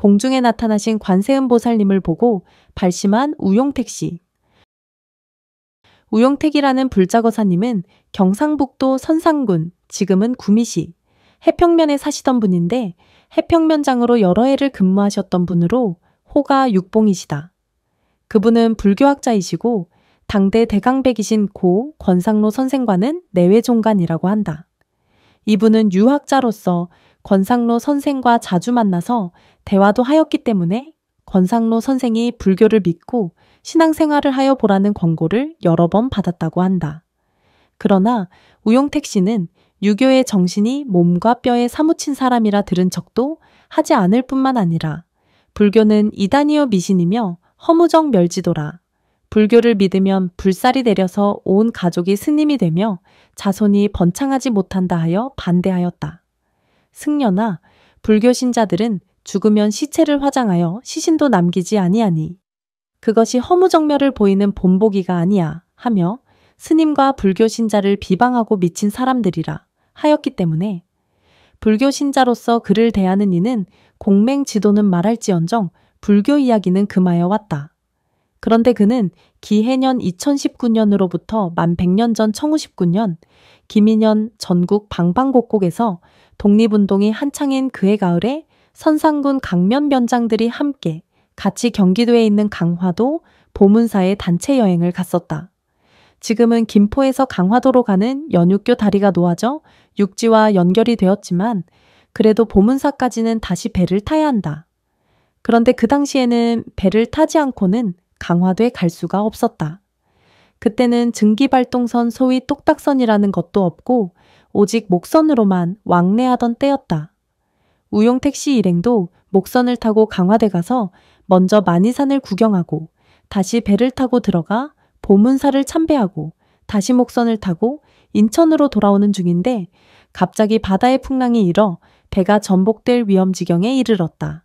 공중에 나타나신 관세음보살님을 보고 발심한 우용택 씨. 우용택이라는 불자거사님은 경상북도 선산군, 지금은 구미시, 해평면에 사시던 분인데 해평면장으로 여러 해를 근무하셨던 분으로 호가 육봉이시다. 그분은 불교학자이시고 당대 대강백이신 고 권상로 선생과는 내외종간이라고 한다. 이분은 유학자로서 권상로 선생과 자주 만나서 대화도 하였기 때문에 권상로 선생이 불교를 믿고 신앙생활을 하여 보라는 권고를 여러 번 받았다고 한다. 그러나 우용택 씨는 유교의 정신이 몸과 뼈에 사무친 사람이라 들은 척도 하지 않을 뿐만 아니라 불교는 이단이요 미신이며 허무적 멸지도라. 불교를 믿으면 불살이 내려서 온 가족이 스님이 되며 자손이 번창하지 못한다 하여 반대하였다. 승려나 불교 신자들은 죽으면 시체를 화장하여 시신도 남기지 아니하니 그것이 허무정멸을 보이는 본보기가 아니야 하며 스님과 불교 신자를 비방하고 미친 사람들이라 하였기 때문에 불교 신자로서 그를 대하는 이는 공맹지도는 말할지언정 불교 이야기는 금하여 왔다. 그런데 그는 기해년 2019년으로부터 만 100년 전 1919년 김인현 전국 방방곡곡에서 독립운동이 한창인 그해 가을에 선산군 강면면장들이 함께 같이 경기도에 있는 강화도 보문사에 단체 여행을 갔었다. 지금은 김포에서 강화도로 가는 연육교 다리가 놓아져 육지와 연결이 되었지만 그래도 보문사까지는 다시 배를 타야 한다. 그런데 그 당시에는 배를 타지 않고는 강화도에 갈 수가 없었다. 그때는 증기발동선 소위 똑딱선이라는 것도 없고 오직 목선으로만 왕래하던 때였다. 우용택 씨 일행도 목선을 타고 강화대 가서 먼저 만이산을 구경하고 다시 배를 타고 들어가 보문사를 참배하고 다시 목선을 타고 인천으로 돌아오는 중인데 갑자기 바다의 풍랑이 일어 배가 전복될 위험지경에 이르렀다.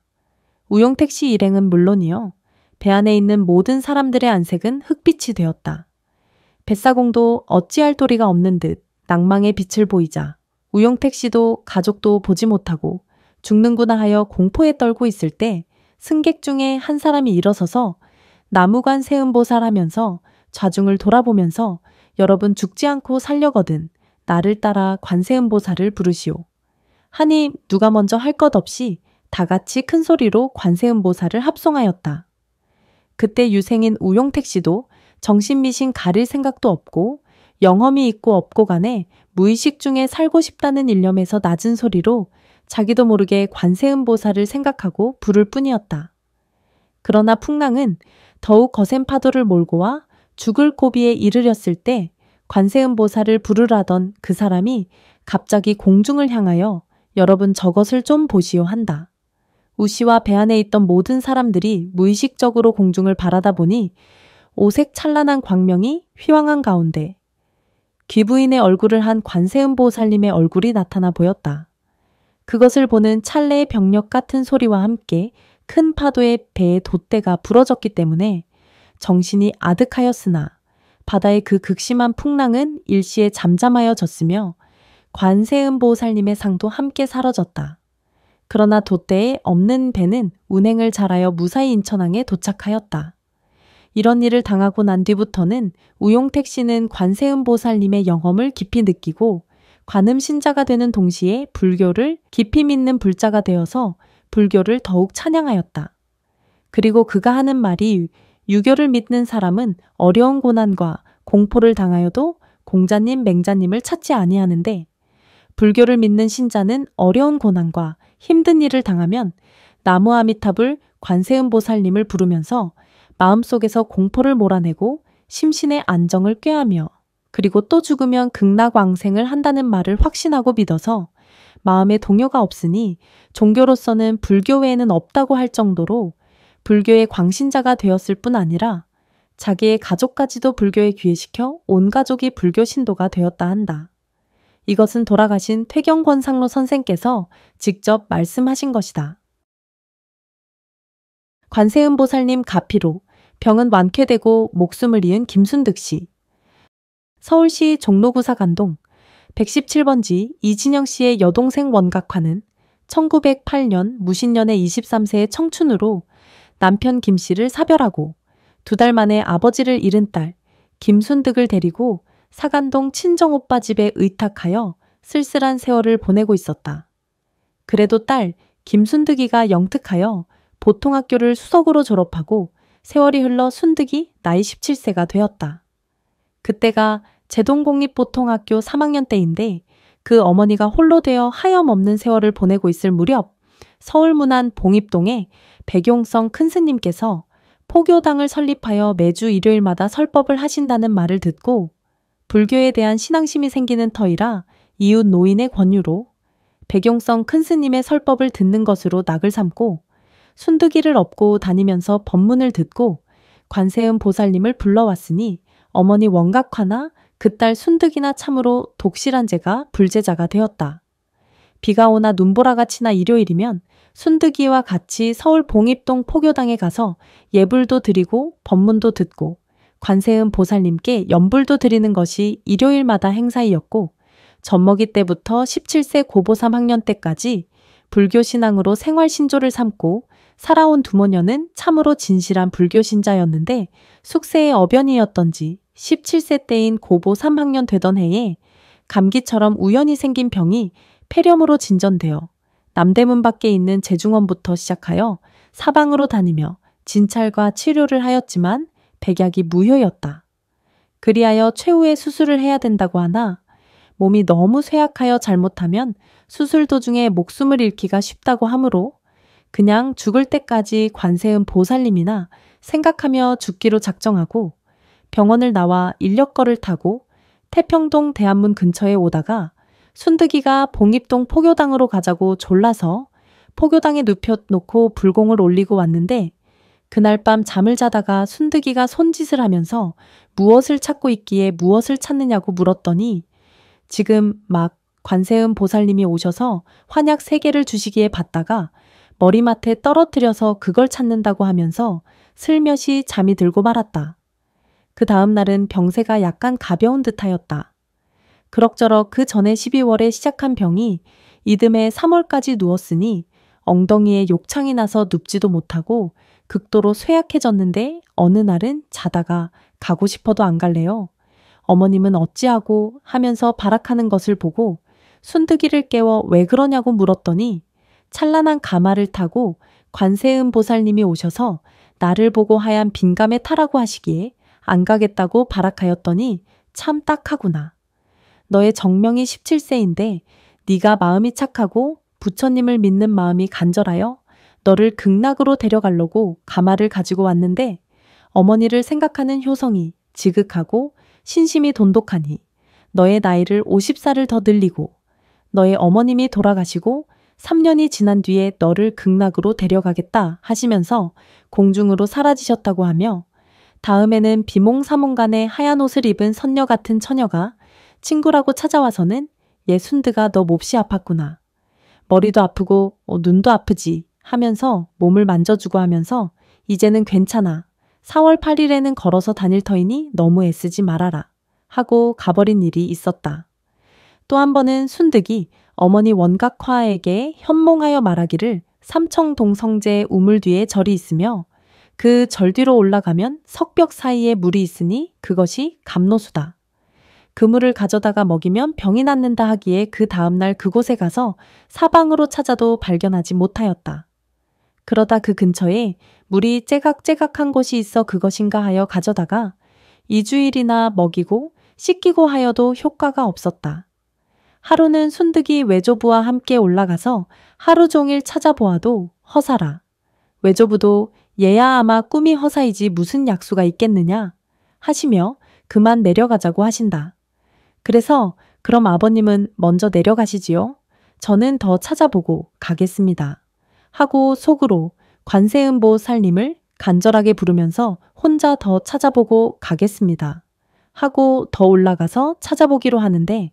우용택 씨 일행은 물론이요. 배 안에 있는 모든 사람들의 안색은 흑빛이 되었다. 뱃사공도 어찌할 도리가 없는 듯 낭망의 빛을 보이자 우용택 씨도 가족도 보지 못하고 죽는구나 하여 공포에 떨고 있을 때 승객 중에 한 사람이 일어서서 나무관 세음보살 하면서 좌중을 돌아보면서 여러분 죽지 않고 살려거든 나를 따라 관세음보살을 부르시오. 하니 누가 먼저 할 것 없이 다 같이 큰 소리로 관세음보살을 합송하였다. 그때 유생인 우용택 씨도 정신미신 가릴 생각도 없고 영험이 있고 없고 간에 무의식 중에 살고 싶다는 일념에서 낮은 소리로 자기도 모르게 관세음보살을 생각하고 부를 뿐이었다. 그러나 풍랑은 더욱 거센 파도를 몰고 와 죽을 고비에 이르렀을 때 관세음보살을 부르라던 그 사람이 갑자기 공중을 향하여 여러분 저것을 좀 보시오 한다. 우시와 배 안에 있던 모든 사람들이 무의식적으로 공중을 바라다 보니 오색 찬란한 광명이 휘황한 가운데 귀부인의 얼굴을 한 관세음보살님의 얼굴이 나타나 보였다. 그것을 보는 찰레의 병력 같은 소리와 함께 큰 파도에 배의 돛대가 부러졌기 때문에 정신이 아득하였으나 바다의 그 극심한 풍랑은 일시에 잠잠하여졌으며 관세음보살님의 상도 함께 사라졌다. 그러나 돛대에 없는 배는 운행을 잘하여 무사히 인천항에 도착하였다. 이런 일을 당하고 난 뒤부터는 우용택 씨는 관세음보살님의 영험을 깊이 느끼고 관음신자가 되는 동시에 불교를 깊이 믿는 불자가 되어서 불교를 더욱 찬양하였다. 그리고 그가 하는 말이 유교를 믿는 사람은 어려운 고난과 공포를 당하여도 공자님, 맹자님을 찾지 아니하는데 불교를 믿는 신자는 어려운 고난과 힘든 일을 당하면 나무아미탑을 관세음보살님을 부르면서 마음속에서 공포를 몰아내고 심신의 안정을 꾀하며 그리고 또 죽으면 극락왕생을 한다는 말을 확신하고 믿어서 마음에 동요가 없으니 종교로서는 불교 외에는 없다고 할 정도로 불교의 광신자가 되었을 뿐 아니라 자기의 가족까지도 불교에 귀회시켜 온 가족이 불교 신도가 되었다 한다. 이것은 돌아가신 퇴경권상로 선생께서 직접 말씀하신 것이다. 관세음보살님 가피로 병은 완쾌되고 목숨을 잃은 김순득 씨. 서울시 종로구사 간동 117번지 이진영 씨의 여동생 원각화는 1908년 무신년의 23세의 청춘으로 남편 김씨를 사별하고 2달 만에 아버지를 잃은 딸 김순득을 데리고 사간동 친정오빠 집에 의탁하여 쓸쓸한 세월을 보내고 있었다. 그래도 딸 김순득이가 영특하여 보통학교를 수석으로 졸업하고 세월이 흘러 순득이 나이 17세가 되었다. 그때가 제동공립보통학교 3학년 때인데 그 어머니가 홀로 되어 하염없는 세월을 보내고 있을 무렵 서울문안 봉입동에 백용성 큰스님께서 포교당을 설립하여 매주 일요일마다 설법을 하신다는 말을 듣고 불교에 대한 신앙심이 생기는 터이라 이웃 노인의 권유로 백용성 큰스님의 설법을 듣는 것으로 낙을 삼고 순득이를 업고 다니면서 법문을 듣고 관세음 보살님을 불러왔으니 어머니 원각화나 그 딸 순득이나 참으로 독실한 제가 불제자가 되었다. 비가 오나 눈보라가 치나 일요일이면 순득이와 같이 서울 봉입동 포교당에 가서 예불도 드리고 법문도 듣고 관세음 보살님께 연불도 드리는 것이 일요일마다 행사이었고 젖먹이 때부터 17세 고보 3학년 때까지 불교 신앙으로 생활 신조를 삼고 살아온 두모녀는 참으로 진실한 불교 신자였는데 숙세의 어변이었던지 17세 때인 고보 3학년 되던 해에 감기처럼 우연히 생긴 병이 폐렴으로 진전되어 남대문 밖에 있는 재중원부터 시작하여 사방으로 다니며 진찰과 치료를 하였지만 백약이 무효였다. 그리하여 최후의 수술을 해야 된다고 하나 몸이 너무 쇠약하여 잘못하면 수술 도중에 목숨을 잃기가 쉽다고 하므로 그냥 죽을 때까지 관세음 보살님이나 생각하며 죽기로 작정하고 병원을 나와 인력거를 타고 태평동 대한문 근처에 오다가 순득이가 봉입동 포교당으로 가자고 졸라서 포교당에 눕혀놓고 불공을 올리고 왔는데 그날 밤 잠을 자다가 순득이가 손짓을 하면서 무엇을 찾고 있기에 무엇을 찾느냐고 물었더니 지금 막 관세음 보살님이 오셔서 환약 3개를 주시기에 받다가 머리맡에 떨어뜨려서 그걸 찾는다고 하면서 슬며시 잠이 들고 말았다. 그 다음 날은 병세가 약간 가벼운 듯하였다. 그럭저럭 그 전에 12월에 시작한 병이 이듬해 3월까지 누웠으니 엉덩이에 욕창이 나서 눕지도 못하고 극도로 쇠약해졌는데 어느 날은 자다가 가고 싶어도 안 갈래요. 어머님은 어찌하고 하면서 발악하는 것을 보고 순득이를 깨워 왜 그러냐고 물었더니 찬란한 가마를 타고 관세음 보살님이 오셔서 나를 보고 하얀 빈감에 타라고 하시기에 안 가겠다고 발악하였더니 참 딱하구나. 너의 정명이 17세인데 네가 마음이 착하고 부처님을 믿는 마음이 간절하여 너를 극락으로 데려가려고 가마를 가지고 왔는데 어머니를 생각하는 효성이 지극하고 신심이 돈독하니 너의 나이를 50살을 더 늘리고 너의 어머님이 돌아가시고 3년이 지난 뒤에 너를 극락으로 데려가겠다 하시면서 공중으로 사라지셨다고 하며 다음에는 비몽사몽간에 하얀 옷을 입은 선녀 같은 처녀가 친구라고 찾아와서는 얘 순드가 너 몹시 아팠구나. 머리도 아프고 눈도 아프지 하면서 몸을 만져주고 하면서 이제는 괜찮아. 4월 8일에는 걸어서 다닐 터이니 너무 애쓰지 말아라 하고 가버린 일이 있었다. 또 한 번은 순득이 어머니 원각화에게 현몽하여 말하기를 삼청동 성제 우물 뒤에 절이 있으며 그 절 뒤로 올라가면 석벽 사이에 물이 있으니 그것이 감로수다. 그 물을 가져다가 먹이면 병이 낫는다 하기에 그 다음날 그곳에 가서 사방으로 찾아도 발견하지 못하였다. 그러다 그 근처에 물이 째각째각한 곳이 있어 그것인가 하여 가져다가 2주일이나 먹이고 씻기고 하여도 효과가 없었다. 하루는 순득이 외조부와 함께 올라가서 하루 종일 찾아보아도 허사라. 외조부도 얘야 아마 꿈이 허사이지 무슨 약수가 있겠느냐 하시며 그만 내려가자고 하신다. 그래서 그럼 아버님은 먼저 내려가시지요. 저는 더 찾아보고 가겠습니다. 하고 속으로 관세음보 살님을 간절하게 부르면서 혼자 더 찾아보고 가겠습니다. 하고 더 올라가서 찾아보기로 하는데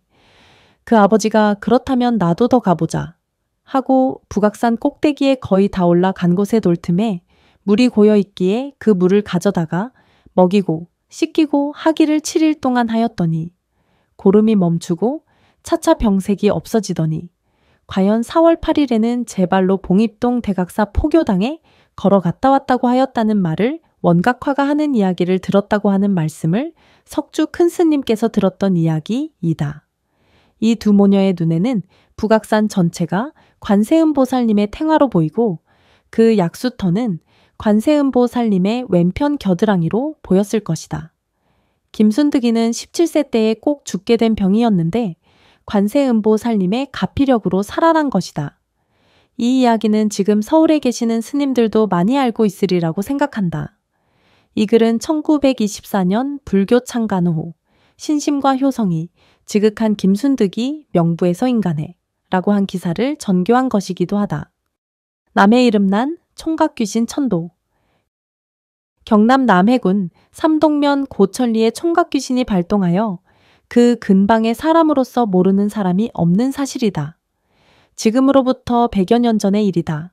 그 아버지가 그렇다면 나도 더 가보자 하고 북악산 꼭대기에 거의 다 올라간 곳에 돌 틈에 물이 고여있기에 그 물을 가져다가 먹이고 씻기고 하기를 7일 동안 하였더니 고름이 멈추고 차차 병색이 없어지더니 과연 4월 8일에는 제 발로 봉입동 대각사 포교당에 걸어갔다 왔다고 하였다는 말을 원각화가 하는 이야기를 들었다고 하는 말씀을 석주 큰스님께서 들었던 이야기이다. 이 두 모녀의 눈에는 북악산 전체가 관세음보살님의 탱화로 보이고 그 약수터는 관세음보살님의 왼편 겨드랑이로 보였을 것이다. 김순득이는 17세 때에 꼭 죽게 된 병이었는데 관세음보살님의 가피력으로 살아난 것이다. 이 이야기는 지금 서울에 계시는 스님들도 많이 알고 있으리라고 생각한다. 이 글은 1924년 불교 창간 후 신심과 효성이 지극한 김순득이 명부에서 인간해 라고 한 기사를 전교한 것이기도 하다. 남의 이름난 총각귀신 천도. 경남 남해군 삼동면 고천리에 총각귀신이 발동하여 그 근방에 사람으로서 모르는 사람이 없는 사실이다. 지금으로부터 100여 년 전의 일이다.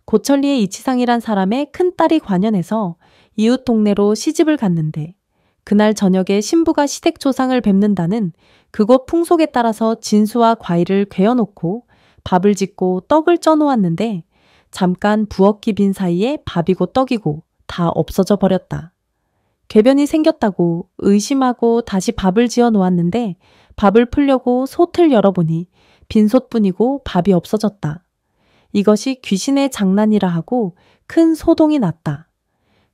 고천리의 이치상이란 사람의 큰딸이 관연해서 이웃 동네로 시집을 갔는데 그날 저녁에 신부가 시댁 조상을 뵙는다는 그곳 풍속에 따라서 진수와 과일을 괴어놓고 밥을 짓고 떡을 쪄놓았는데 잠깐 부엌기 빈 사이에 밥이고 떡이고 다 없어져 버렸다. 궤변이 생겼다고 의심하고 다시 밥을 지어 놓았는데 밥을 풀려고 솥을 열어보니 빈솥뿐이고 밥이 없어졌다. 이것이 귀신의 장난이라 하고 큰 소동이 났다.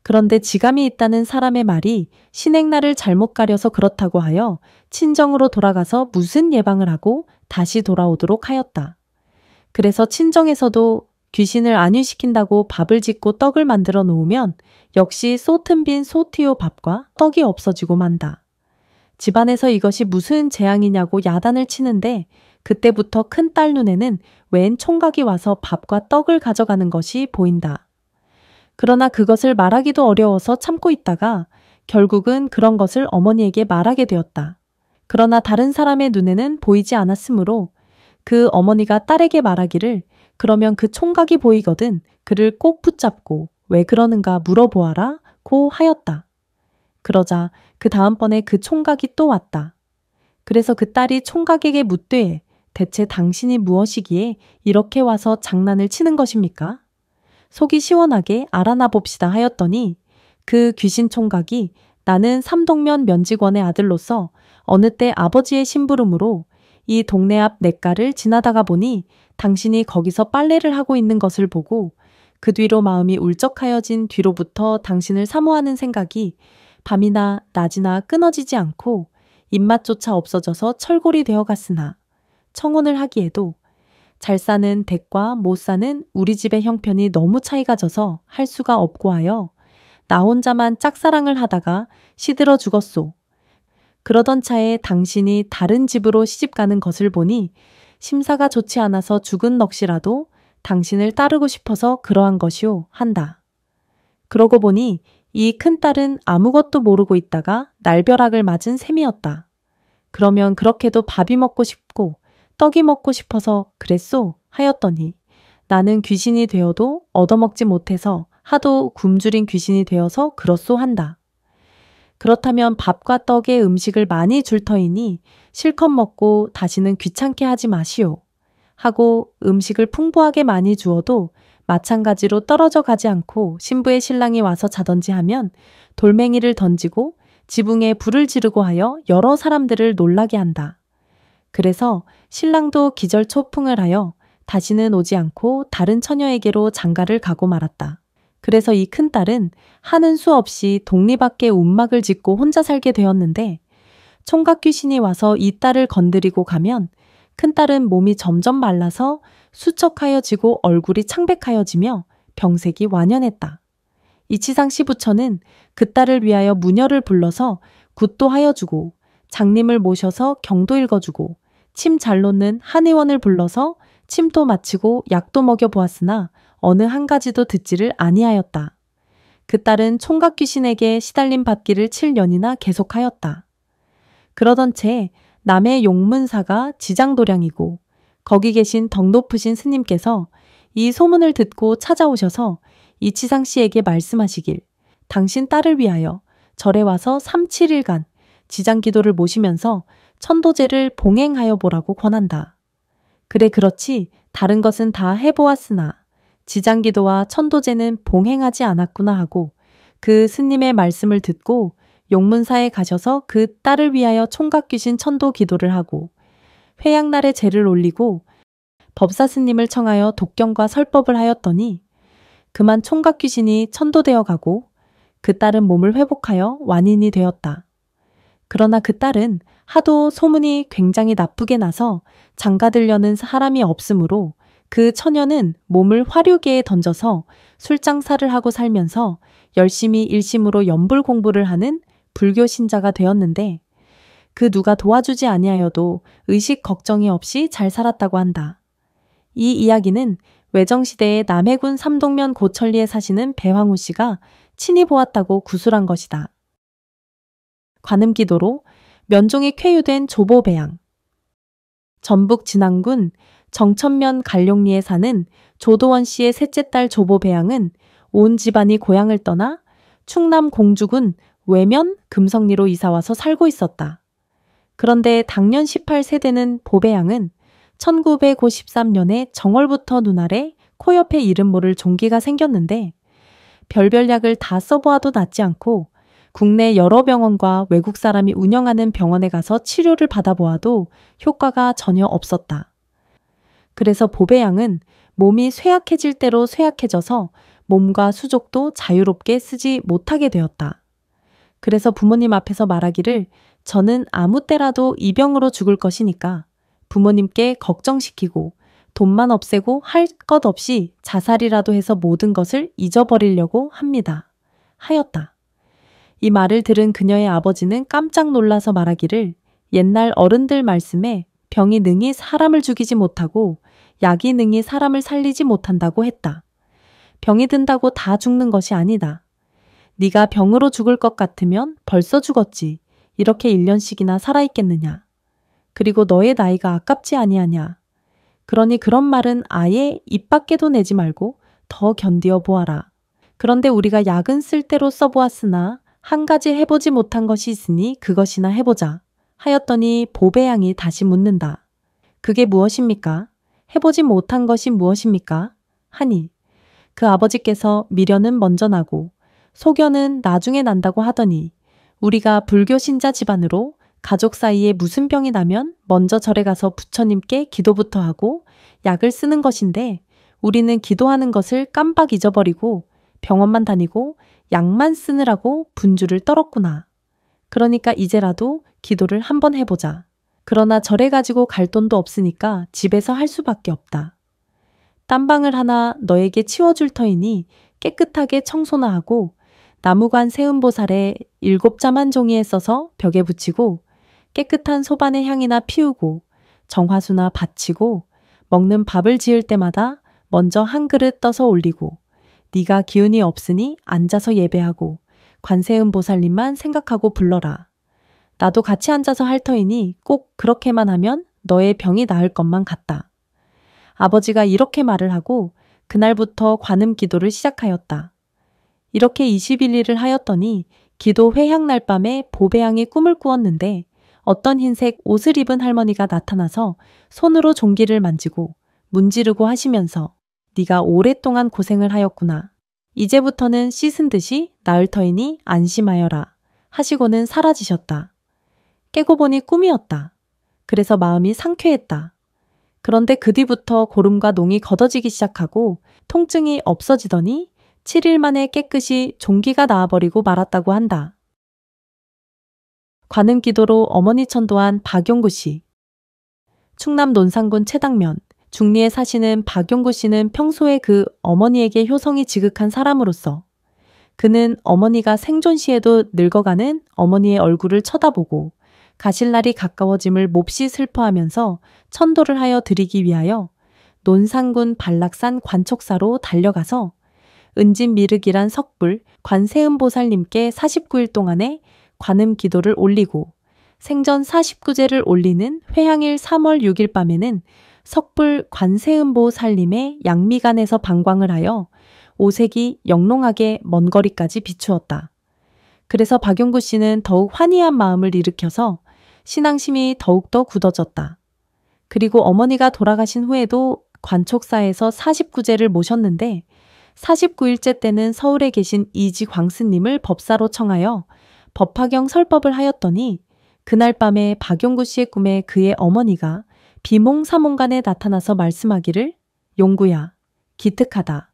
그런데 지감이 있다는 사람의 말이 신행날을 잘못 가려서 그렇다고 하여 친정으로 돌아가서 무슨 예방을 하고 다시 돌아오도록 하였다. 그래서 친정에서도 귀신을 안위시킨다고 밥을 짓고 떡을 만들어 놓으면 역시 쏟은 빈 소티오 밥과 떡이 없어지고 만다. 집안에서 이것이 무슨 재앙이냐고 야단을 치는데 그때부터 큰딸 눈에는 웬 총각이 와서 밥과 떡을 가져가는 것이 보인다. 그러나 그것을 말하기도 어려워서 참고 있다가 결국은 그런 것을 어머니에게 말하게 되었다. 그러나 다른 사람의 눈에는 보이지 않았으므로 그 어머니가 딸에게 말하기를 그러면 그 총각이 보이거든 그를 꼭 붙잡고 왜 그러는가 물어보아라 고 하였다. 그러자 그 다음번에 그 총각이 또 왔다. 그래서 그 딸이 총각에게 묻되 대체 당신이 무엇이기에 이렇게 와서 장난을 치는 것입니까? 속이 시원하게 알아나 봅시다 하였더니 그 귀신 총각이 나는 삼동면 면직원의 아들로서 어느 때 아버지의 심부름으로 이 동네 앞 냇가를 지나다가 보니 당신이 거기서 빨래를 하고 있는 것을 보고 그 뒤로 마음이 울적하여진 뒤로부터 당신을 사모하는 생각이 밤이나 낮이나 끊어지지 않고 입맛조차 없어져서 철골이 되어 갔으나 청혼을 하기에도 잘 사는 댁과 못 사는 우리 집의 형편이 너무 차이가 져서 할 수가 없고 하여 나 혼자만 짝사랑을 하다가 시들어 죽었소. 그러던 차에 당신이 다른 집으로 시집가는 것을 보니 심사가 좋지 않아서 죽은 넋이라도 당신을 따르고 싶어서 그러한 것이오 한다. 그러고 보니 이 큰딸은 아무것도 모르고 있다가 날벼락을 맞은 셈이었다. 그러면 그렇게도 밥이 먹고 싶고 떡이 먹고 싶어서 그랬소 하였더니 나는 귀신이 되어도 얻어먹지 못해서 하도 굶주린 귀신이 되어서 그렇소 한다. 그렇다면 밥과 떡의 음식을 많이 줄 터이니 실컷 먹고 다시는 귀찮게 하지 마시오. 하고 음식을 풍부하게 많이 주어도 마찬가지로 떨어져 가지 않고 신부의 신랑이 와서 자던지 하면 돌멩이를 던지고 지붕에 불을 지르고 하여 여러 사람들을 놀라게 한다. 그래서 신랑도 기절초풍을 하여 다시는 오지 않고 다른 처녀에게로 장가를 가고 말았다. 그래서 이 큰딸은 하는 수 없이 독리밖에 움막을 짓고 혼자 살게 되었는데 총각 귀신이 와서 이 딸을 건드리고 가면 큰딸은 몸이 점점 말라서 수척하여지고 얼굴이 창백하여지며 병색이 완연했다. 이치상 시부처는 그 딸을 위하여 무녀를 불러서 굿도 하여주고 장님을 모셔서 경도 읽어주고 침 잘 놓는 한의원을 불러서 침도 마치고 약도 먹여보았으나 어느 한 가지도 듣지를 아니하였다. 그 딸은 총각 귀신에게 시달림 받기를 7년이나 계속하였다. 그러던 채 남의 용문사가 지장도량이고 거기 계신 덕 높으신 스님께서 이 소문을 듣고 찾아오셔서 이치상 씨에게 말씀하시길 당신 딸을 위하여 절에 와서 3, 7일간 지장기도를 모시면서 천도제를 봉행하여 보라고 권한다. 그래 그렇지 다른 것은 다 해보았으나 지장기도와 천도제는 봉행하지 않았구나 하고 그 스님의 말씀을 듣고 용문사에 가셔서 그 딸을 위하여 총각귀신 천도 기도를 하고 회양날에 제를 올리고 법사 스님을 청하여 독경과 설법을 하였더니 그만 총각귀신이 천도되어 가고 그 딸은 몸을 회복하여 완인이 되었다. 그러나 그 딸은 하도 소문이 굉장히 나쁘게 나서 장가들려는 사람이 없으므로 그 처녀는 몸을 화류계에 던져서 술장사를 하고 살면서 열심히 일심으로 연불 공부를 하는 불교 신자가 되었는데 그 누가 도와주지 아니하여도 의식 걱정이 없이 잘 살았다고 한다. 이 이야기는 외정시대의 남해군 삼동면 고천리에 사시는 배황우 씨가 친히 보았다고 구술한 것이다. 관음기도로 면종이 쾌유된 조보배양. 전북 진안군 정천면 갈룡리에 사는 조도원 씨의 셋째 딸 조보배양은 온 집안이 고향을 떠나 충남 공주군 외면 금성리로 이사와서 살고 있었다. 그런데 당년 18세되는 보배양은 1953년에 정월부터 눈알에 코 옆에 이름 모를 종기가 생겼는데 별별 약을 다 써보아도 낫지 않고 국내 여러 병원과 외국 사람이 운영하는 병원에 가서 치료를 받아보아도 효과가 전혀 없었다. 그래서 보배양은 몸이 쇠약해질 대로 쇠약해져서 몸과 수족도 자유롭게 쓰지 못하게 되었다. 그래서 부모님 앞에서 말하기를 저는 아무 때라도 이 병으로 죽을 것이니까 부모님께 걱정시키고 돈만 없애고 할 것 없이 자살이라도 해서 모든 것을 잊어버리려고 합니다. 하였다. 이 말을 들은 그녀의 아버지는 깜짝 놀라서 말하기를 옛날 어른들 말씀에 병이 능히 사람을 죽이지 못하고 약이 능히 사람을 살리지 못한다고 했다. 병이 든다고 다 죽는 것이 아니다. 네가 병으로 죽을 것 같으면 벌써 죽었지. 이렇게 1년씩이나 살아있겠느냐. 그리고 너의 나이가 아깝지 아니하냐. 그러니 그런 말은 아예 입 밖에도 내지 말고 더 견디어 보아라. 그런데 우리가 약은 쓸 대로 써보았으나 한 가지 해보지 못한 것이 있으니 그것이나 해보자. 하였더니 보배양이 다시 묻는다. 그게 무엇입니까? 해보지 못한 것이 무엇입니까? 하니 그 아버지께서 미련은 먼저 나고 소견은 나중에 난다고 하더니 우리가 불교 신자 집안으로 가족 사이에 무슨 병이 나면 먼저 절에 가서 부처님께 기도부터 하고 약을 쓰는 것인데 우리는 기도하는 것을 깜빡 잊어버리고 병원만 다니고 약만 쓰느라고 분주를 떨었구나. 그러니까 이제라도 기도를 한번 해보자. 그러나 절에 가지고 갈 돈도 없으니까 집에서 할 수밖에 없다. 땀방을 하나 너에게 치워줄 터이니 깨끗하게 청소나 하고 나무관 세음보살에 7자만 종이에 써서 벽에 붙이고 깨끗한 소반의 향이나 피우고 정화수나 바치고 먹는 밥을 지을 때마다 먼저 한 그릇 떠서 올리고 네가 기운이 없으니 앉아서 예배하고 관세음보살님만 생각하고 불러라. 나도 같이 앉아서 할 터이니 꼭 그렇게만 하면 너의 병이 나을 것만 같다. 아버지가 이렇게 말을 하고 그날부터 관음 기도를 시작하였다. 이렇게 21일을 하였더니 기도 회향날 밤에 보배양이 꿈을 꾸었는데 어떤 흰색 옷을 입은 할머니가 나타나서 손으로 종기를 만지고 문지르고 하시면서 네가 오랫동안 고생을 하였구나. 이제부터는 씻은 듯이 나을 터이니 안심하여라. 하시고는 사라지셨다. 깨고 보니 꿈이었다. 그래서 마음이 상쾌했다. 그런데 그 뒤부터 고름과 농이 걷어지기 시작하고 통증이 없어지더니 7일 만에 깨끗이 종기가 나아버리고 말았다고 한다. 관음 기도로 어머니 천도한 박용구 씨. 충남 논산군 채당면 중리에 사시는 박용구 씨는 평소에 그 어머니에게 효성이 지극한 사람으로서 그는 어머니가 생존 시에도 늙어가는 어머니의 얼굴을 쳐다보고 가실 날이 가까워짐을 몹시 슬퍼하면서 천도를 하여 드리기 위하여 논산군 반락산 관촉사로 달려가서 은진미륵이란 석불 관세음보살님께 49일 동안의 관음 기도를 올리고 생전 49제를 올리는 회향일 3월 6일 밤에는 석불 관세음보살님의 양미간에서 방광을 하여 오색이 영롱하게 먼 거리까지 비추었다. 그래서 박용구 씨는 더욱 환희한 마음을 일으켜서 신앙심이 더욱더 굳어졌다. 그리고 어머니가 돌아가신 후에도 관촉사에서 49제를 모셨는데 49일째 때는 서울에 계신 이지 광스님을 법사로 청하여 법화경 설법을 하였더니 그날 밤에 박용구 씨의 꿈에 그의 어머니가 비몽사몽간에 나타나서 말씀하기를 용구야, 기특하다.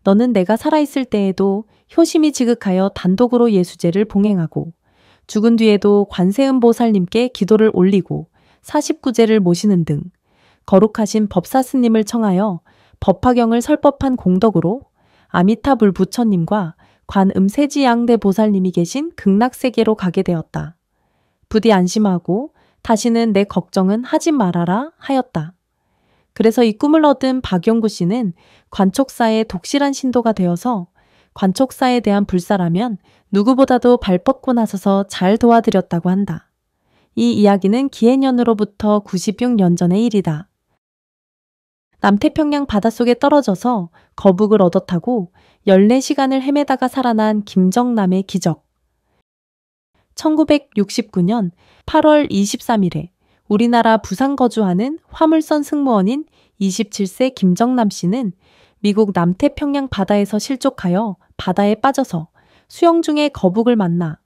너는 내가 살아있을 때에도 효심이 지극하여 단독으로 예수제를 봉행하고 죽은 뒤에도 관세음보살님께 기도를 올리고 49제를 모시는 등 거룩하신 법사스님을 청하여 법화경을 설법한 공덕으로 아미타불 부처님과 관음세지양대 보살님이 계신 극락세계로 가게 되었다. 부디 안심하고 다시는 내 걱정은 하지 말아라 하였다. 그래서 이 꿈을 얻은 박용구 씨는 관촉사의 독실한 신도가 되어서 관촉사에 대한 불사라면 누구보다도 발 뻗고 나서서 잘 도와드렸다고 한다. 이 이야기는 기해년으로부터 96년 전의 일이다. 남태평양 바닷속에 떨어져서 거북을 얻어 타고 14시간을 헤매다가 살아난 김정남의 기적. 1969년 8월 23일에 우리나라 부산 거주하는 화물선 승무원인 27세 김정남 씨는 미국 남태평양 바다에서 실족하여 바다에 빠져서 수영 중에 거북을 만나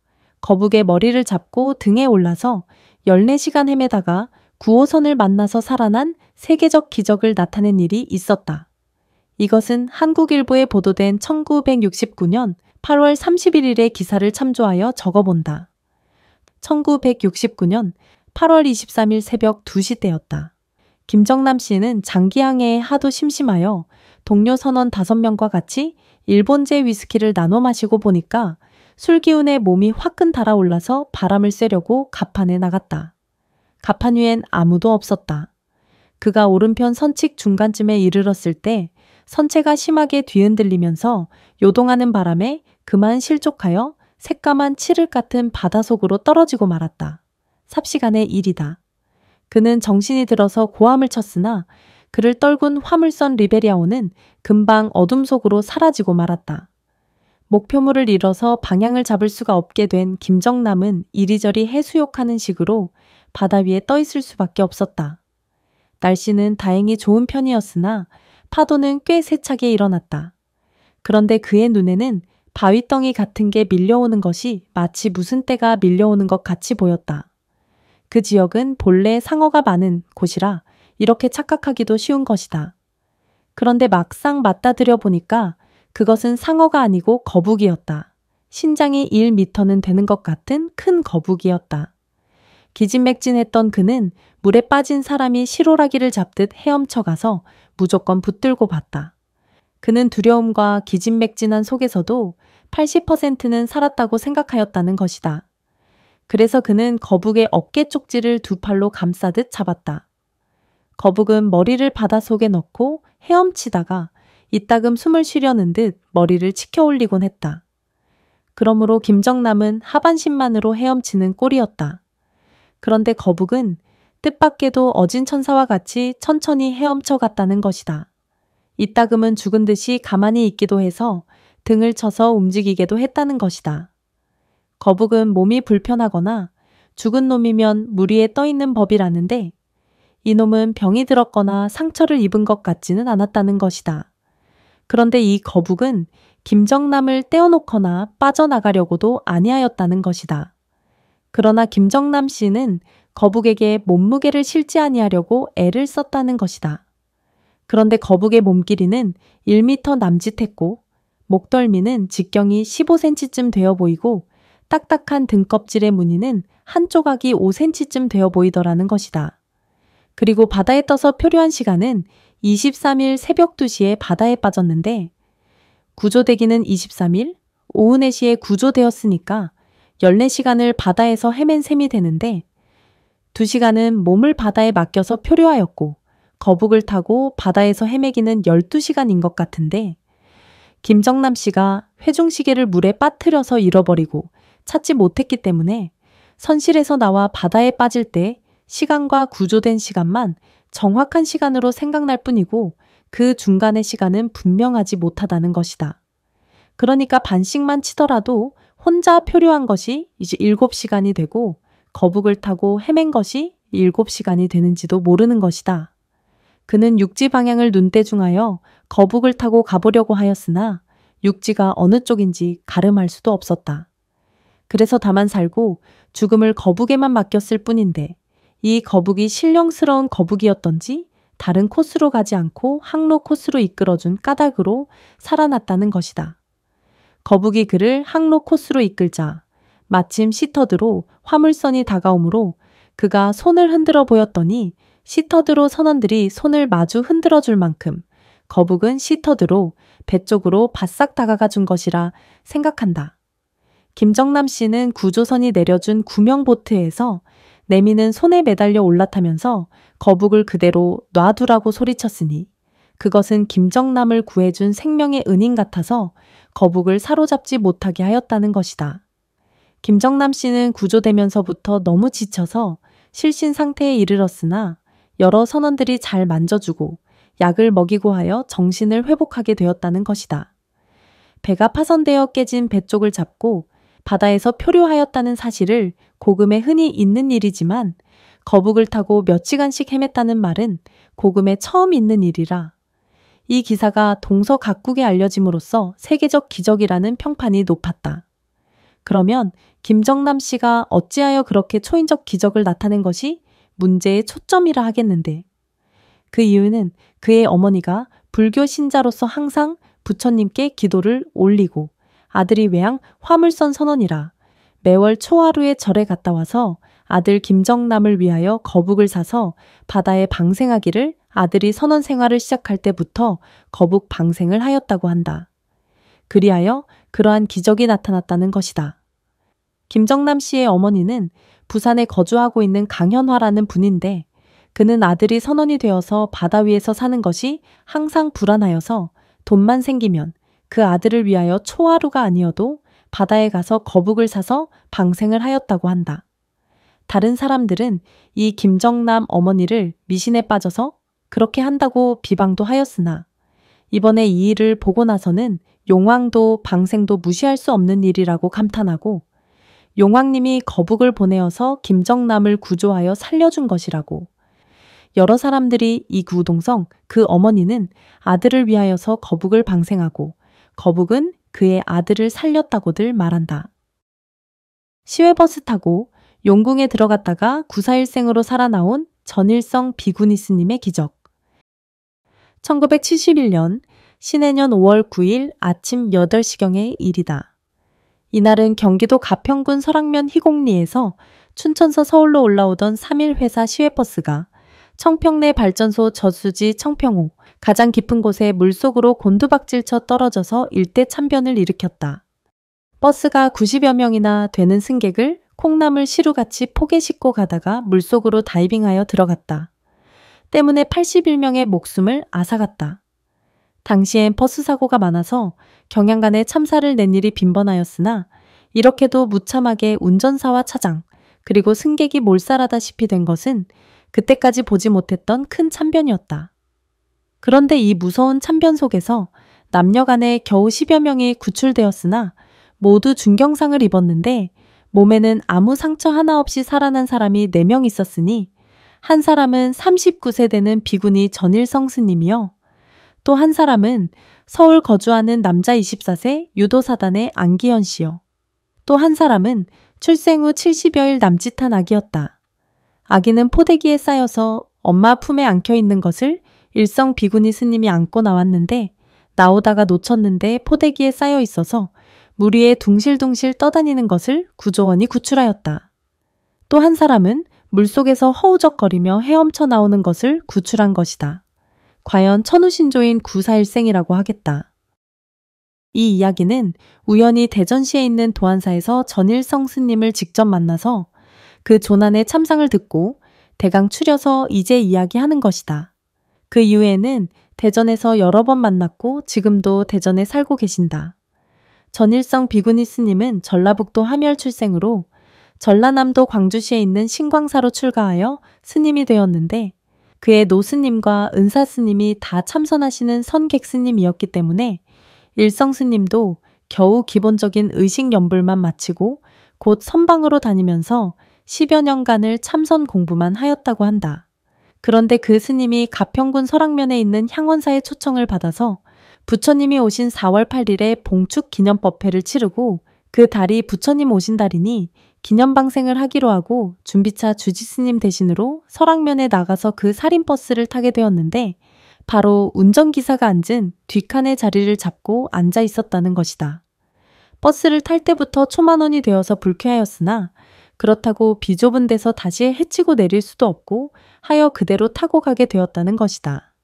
거북의 머리를 잡고 등에 올라서 14시간 헤매다가 9호선을 만나서 살아난 세계적 기적을 나타낸 일이 있었다. 이것은 한국일보에 보도된 1969년 8월 31일의 기사를 참조하여 적어본다. 1969년 8월 23일 새벽 2시 때였다. 김정남 씨는 장기항해에 하도 심심하여 동료 선원 5명과 같이 일본제 위스키를 나눠 마시고 보니까 술 기운에 몸이 화끈 달아올라서 바람을 쐬려고 갑판에 나갔다. 갑판 위엔 아무도 없었다. 그가 오른편 선칙 중간쯤에 이르렀을 때 선체가 심하게 뒤흔들리면서 요동하는 바람에 그만 실족하여 새까만 칠흑 같은 바다 속으로 떨어지고 말았다. 삽시간의 일이다. 그는 정신이 들어서 고함을 쳤으나 그를 떨군 화물선 리베리아호는 금방 어둠 속으로 사라지고 말았다. 목표물을 잃어서 방향을 잡을 수가 없게 된 김정남은 이리저리 해수욕하는 식으로 바다 위에 떠 있을 수밖에 없었다. 날씨는 다행히 좋은 편이었으나 파도는 꽤 세차게 일어났다. 그런데 그의 눈에는 바위덩이 같은 게 밀려오는 것이 마치 무슨 때가 밀려오는 것 같이 보였다. 그 지역은 본래 상어가 많은 곳이라 이렇게 착각하기도 쉬운 것이다. 그런데 막상 맞다들여 보니까 그것은 상어가 아니고 거북이었다. 신장이 1미터는 되는 것 같은 큰 거북이였다. 기진맥진했던 그는 물에 빠진 사람이 실오라기를 잡듯 헤엄쳐 가서 무조건 붙들고 봤다. 그는 두려움과 기진맥진한 속에서도 80%는 살았다고 생각하였다는 것이다. 그래서 그는 거북의 어깨 쪽지를 두 팔로 감싸듯 잡았다. 거북은 머리를 바닷속에 넣고 헤엄치다가 이따금 숨을 쉬려는 듯 머리를 치켜 올리곤 했다. 그러므로 김정남은 하반신만으로 헤엄치는 꼴이었다. 그런데 거북은 뜻밖에도 어진 천사와 같이 천천히 헤엄쳐 갔다는 것이다. 이따금은 죽은 듯이 가만히 있기도 해서 등을 쳐서 움직이게도 했다는 것이다. 거북은 몸이 불편하거나 죽은 놈이면 물 위에 떠 있는 법이라는데 이놈은 병이 들었거나 상처를 입은 것 같지는 않았다는 것이다. 그런데 이 거북은 김정남을 떼어놓거나 빠져나가려고도 아니하였다는 것이다. 그러나 김정남 씨는 거북에게 몸무게를 실지 아니하려고 애를 썼다는 것이다. 그런데 거북의 몸길이는 1m 남짓했고 목덜미는 직경이 15cm쯤 되어 보이고 딱딱한 등껍질의 무늬는 한 조각이 5cm쯤 되어 보이더라는 것이다. 그리고 바다에 떠서 표류한 시간은 23일 새벽 2시에 바다에 빠졌는데 구조되기는 23일 오후 4시에 구조되었으니까 14시간을 바다에서 헤맨 셈이 되는데 2시간은 몸을 바다에 맡겨서 표류하였고 거북을 타고 바다에서 헤매기는 12시간인 것 같은데 김정남 씨가 회중시계를 물에 빠뜨려서 잃어버리고 찾지 못했기 때문에 선실에서 나와 바다에 빠질 때 시간과 구조된 시간만 정확한 시간으로 생각날 뿐이고 그 중간의 시간은 분명하지 못하다는 것이다. 그러니까 반씩만 치더라도 혼자 표류한 것이 이제 7시간이 되고 거북을 타고 헤맨 것이 7시간이 되는지도 모르는 것이다. 그는 육지 방향을 눈대중하여 거북을 타고 가보려고 하였으나 육지가 어느 쪽인지 가름할 수도 없었다. 그래서 다만 살고 죽음을 거북에만 맡겼을 뿐인데 이 거북이 신령스러운 거북이었던지 다른 코스로 가지 않고 항로 코스로 이끌어준 까닭으로 살아났다는 것이다. 거북이 그를 항로 코스로 이끌자 마침 시터드로 화물선이 다가오므로 그가 손을 흔들어 보였더니 시터드로 선원들이 손을 마주 흔들어 줄 만큼 거북은 시터드로 배 쪽으로 바싹 다가가 준 것이라 생각한다. 김정남 씨는 구조선이 내려준 구명보트에서 내미는 손에 매달려 올라타면서 거북을 그대로 놔두라고 소리쳤으니 그것은 김정남을 구해준 생명의 은인 같아서 거북을 사로잡지 못하게 하였다는 것이다. 김정남 씨는 구조되면서부터 너무 지쳐서 실신 상태에 이르렀으나 여러 선원들이 잘 만져주고 약을 먹이고 하여 정신을 회복하게 되었다는 것이다. 배가 파손되어 깨진 배 쪽을 잡고 바다에서 표류하였다는 사실을 고금에 흔히 있는 일이지만 거북을 타고 몇 시간씩 헤맸다는 말은 고금에 처음 있는 일이라 이 기사가 동서 각국에 알려짐으로써 세계적 기적이라는 평판이 높았다. 그러면 김정남 씨가 어찌하여 그렇게 초인적 기적을 나타낸 것이 문제의 초점이라 하겠는데 그 이유는 그의 어머니가 불교 신자로서 항상 부처님께 기도를 올리고 아들이 외양 화물선 선원이라 매월 초하루에 절에 갔다 와서 아들 김정남을 위하여 거북을 사서 바다에 방생하기를 아들이 선원 생활을 시작할 때부터 거북 방생을 하였다고 한다. 그리하여 그러한 기적이 나타났다는 것이다. 김정남 씨의 어머니는 부산에 거주하고 있는 강현화라는 분인데 그는 아들이 선원이 되어서 바다 위에서 사는 것이 항상 불안하여서 돈만 생기면 그 아들을 위하여 초하루가 아니어도 바다에 가서 거북을 사서 방생을 하였다고 한다. 다른 사람들은 이 김정남 어머니를 미신에 빠져서 그렇게 한다고 비방도 하였으나 이번에 이 일을 보고 나서는 용왕도 방생도 무시할 수 없는 일이라고 감탄하고 용왕님이 거북을 보내어서 김정남을 구조하여 살려준 것이라고 여러 사람들이 이 구동성 그 어머니는 아들을 위하여서 거북을 방생하고 거북은 그의 아들을 살렸다고들 말한다. 시외버스 타고 용궁에 들어갔다가 구사일생으로 살아나온 전일성 비구니 스님의 기적. 1971년 신해년 5월 9일 아침 8시경의 일이다. 이날은 경기도 가평군 설악면 희곡리에서 춘천서 서울로 올라오던 3일 회사 시외버스가 청평내 발전소 저수지 청평호 가장 깊은 곳에 물속으로 곤두박질쳐 떨어져서 일대 참변을 일으켰다. 버스가 90여 명이나 되는 승객을 콩나물 시루같이 포개 싣고 가다가 물속으로 다이빙하여 들어갔다. 때문에 81명의 목숨을 앗아갔다. 당시엔 버스 사고가 많아서 경양간에 참사를 낸 일이 빈번하였으나 이렇게도 무참하게 운전사와 차장 그리고 승객이 몰살하다시피 된 것은 그때까지 보지 못했던 큰 참변이었다. 그런데 이 무서운 참변 속에서 남녀 간에 겨우 10여 명이 구출되었으나 모두 중경상을 입었는데 몸에는 아무 상처 하나 없이 살아난 사람이 4명 있었으니 한 사람은 39세 되는 비구니 전일성 스님이요. 또 한 사람은 서울 거주하는 남자 24세 유도사단의 안기현 씨요. 또 한 사람은 출생 후 70여일 남짓한 아기였다. 아기는 포대기에 쌓여서 엄마 품에 안겨 있는 것을 일성 비구니 스님이 안고 나왔는데 나오다가 놓쳤는데 포대기에 쌓여 있어서 물 위에 둥실둥실 떠다니는 것을 구조원이 구출하였다. 또 한 사람은 물속에서 허우적거리며 헤엄쳐 나오는 것을 구출한 것이다. 과연 천우신조인 구사일생이라고 하겠다. 이 이야기는 우연히 대전시에 있는 도안사에서 전일성 스님을 직접 만나서 그 조난의 참상을 듣고 대강 추려서 이제 이야기하는 것이다. 그 이후에는 대전에서 여러 번 만났고 지금도 대전에 살고 계신다. 전일성 비구니 스님은 전라북도 함열 출생으로 전라남도 광주시에 있는 신광사로 출가하여 스님이 되었는데 그의 노스님과 은사스님이 다 참선하시는 선객스님이었기 때문에 일성스님도 겨우 기본적인 의식연불만 마치고 곧 선방으로 다니면서 10여 년간을 참선 공부만 하였다고 한다. 그런데 그 스님이 가평군 설악면에 있는 향원사의 초청을 받아서 부처님이 오신 4월 8일에 봉축 기념법회를 치르고 그 달이 부처님 오신 달이니 기념방생을 하기로 하고 준비차 주지스님 대신으로 설악면에 나가서 그 살인버스를 타게 되었는데 바로 운전기사가 앉은 뒷칸의 자리를 잡고 앉아 있었다는 것이다. 버스를 탈 때부터 초만원이 되어서 불쾌하였으나 그렇다고 비좁은 데서 다시 해치고 내릴 수도 없고 하여 그대로 타고 가게 되었다는 것이다.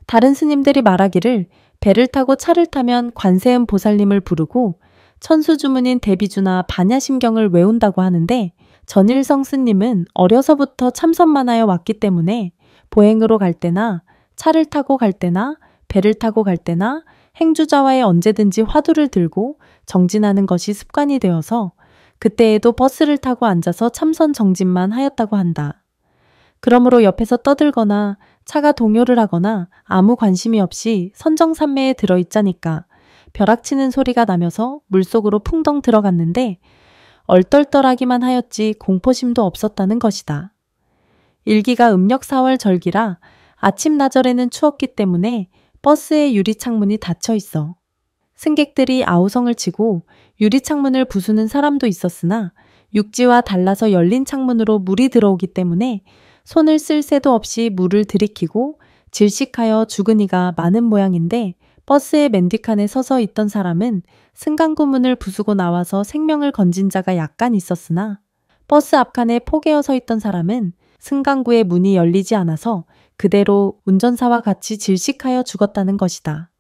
다른 스님들이 말하기를 배를 타고 차를 타면 관세음 보살님을 부르고 천수주문인 대비주나 반야심경을 외운다고 하는데 전일성 스님은 어려서부터 참선만 하여 왔기 때문에 보행으로 갈 때나 차를 타고 갈 때나 배를 타고 갈 때나 행주자와에 언제든지 화두를 들고 정진하는 것이 습관이 되어서 그때에도 버스를 타고 앉아서 참선 정진만 하였다고 한다. 그러므로 옆에서 떠들거나 차가 동요를 하거나 아무 관심이 없이 선정산매에 들어있자니까 벼락치는 소리가 나면서 물속으로 풍덩 들어갔는데 얼떨떨하기만 하였지 공포심도 없었다는 것이다. 일기가 음력 4월 절기라 아침 나절에는 추웠기 때문에 버스의 유리창문이 닫혀 있어. 승객들이 아우성을 치고 유리창문을 부수는 사람도 있었으나 육지와 달라서 열린 창문으로 물이 들어오기 때문에 손을 쓸 새도 없이 물을 들이키고 질식하여 죽은 이가 많은 모양인데 버스의 맨 뒷칸에 서서 있던 사람은 승강구 문을 부수고 나와서 생명을 건진 자가 약간 있었으나 버스 앞칸에 포개어 서 있던 사람은 승강구의 문이 열리지 않아서 그대로 운전사와 같이 질식하여 죽었다는 것이다.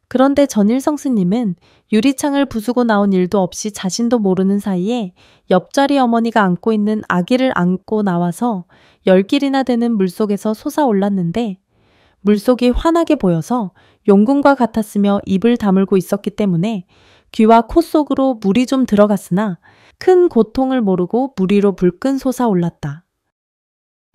그런데 전일성 스님은 유리창을 부수고 나온 일도 없이 자신도 모르는 사이에 옆자리 어머니가 안고 있는 아기를 안고 나와서 10길이나 되는 물속에서 솟아올랐는데 물속이 환하게 보여서 용궁과 같았으며 입을 다물고 있었기 때문에 귀와 코 속으로 물이 좀 들어갔으나 큰 고통을 모르고 물 위로 불끈 솟아올랐다.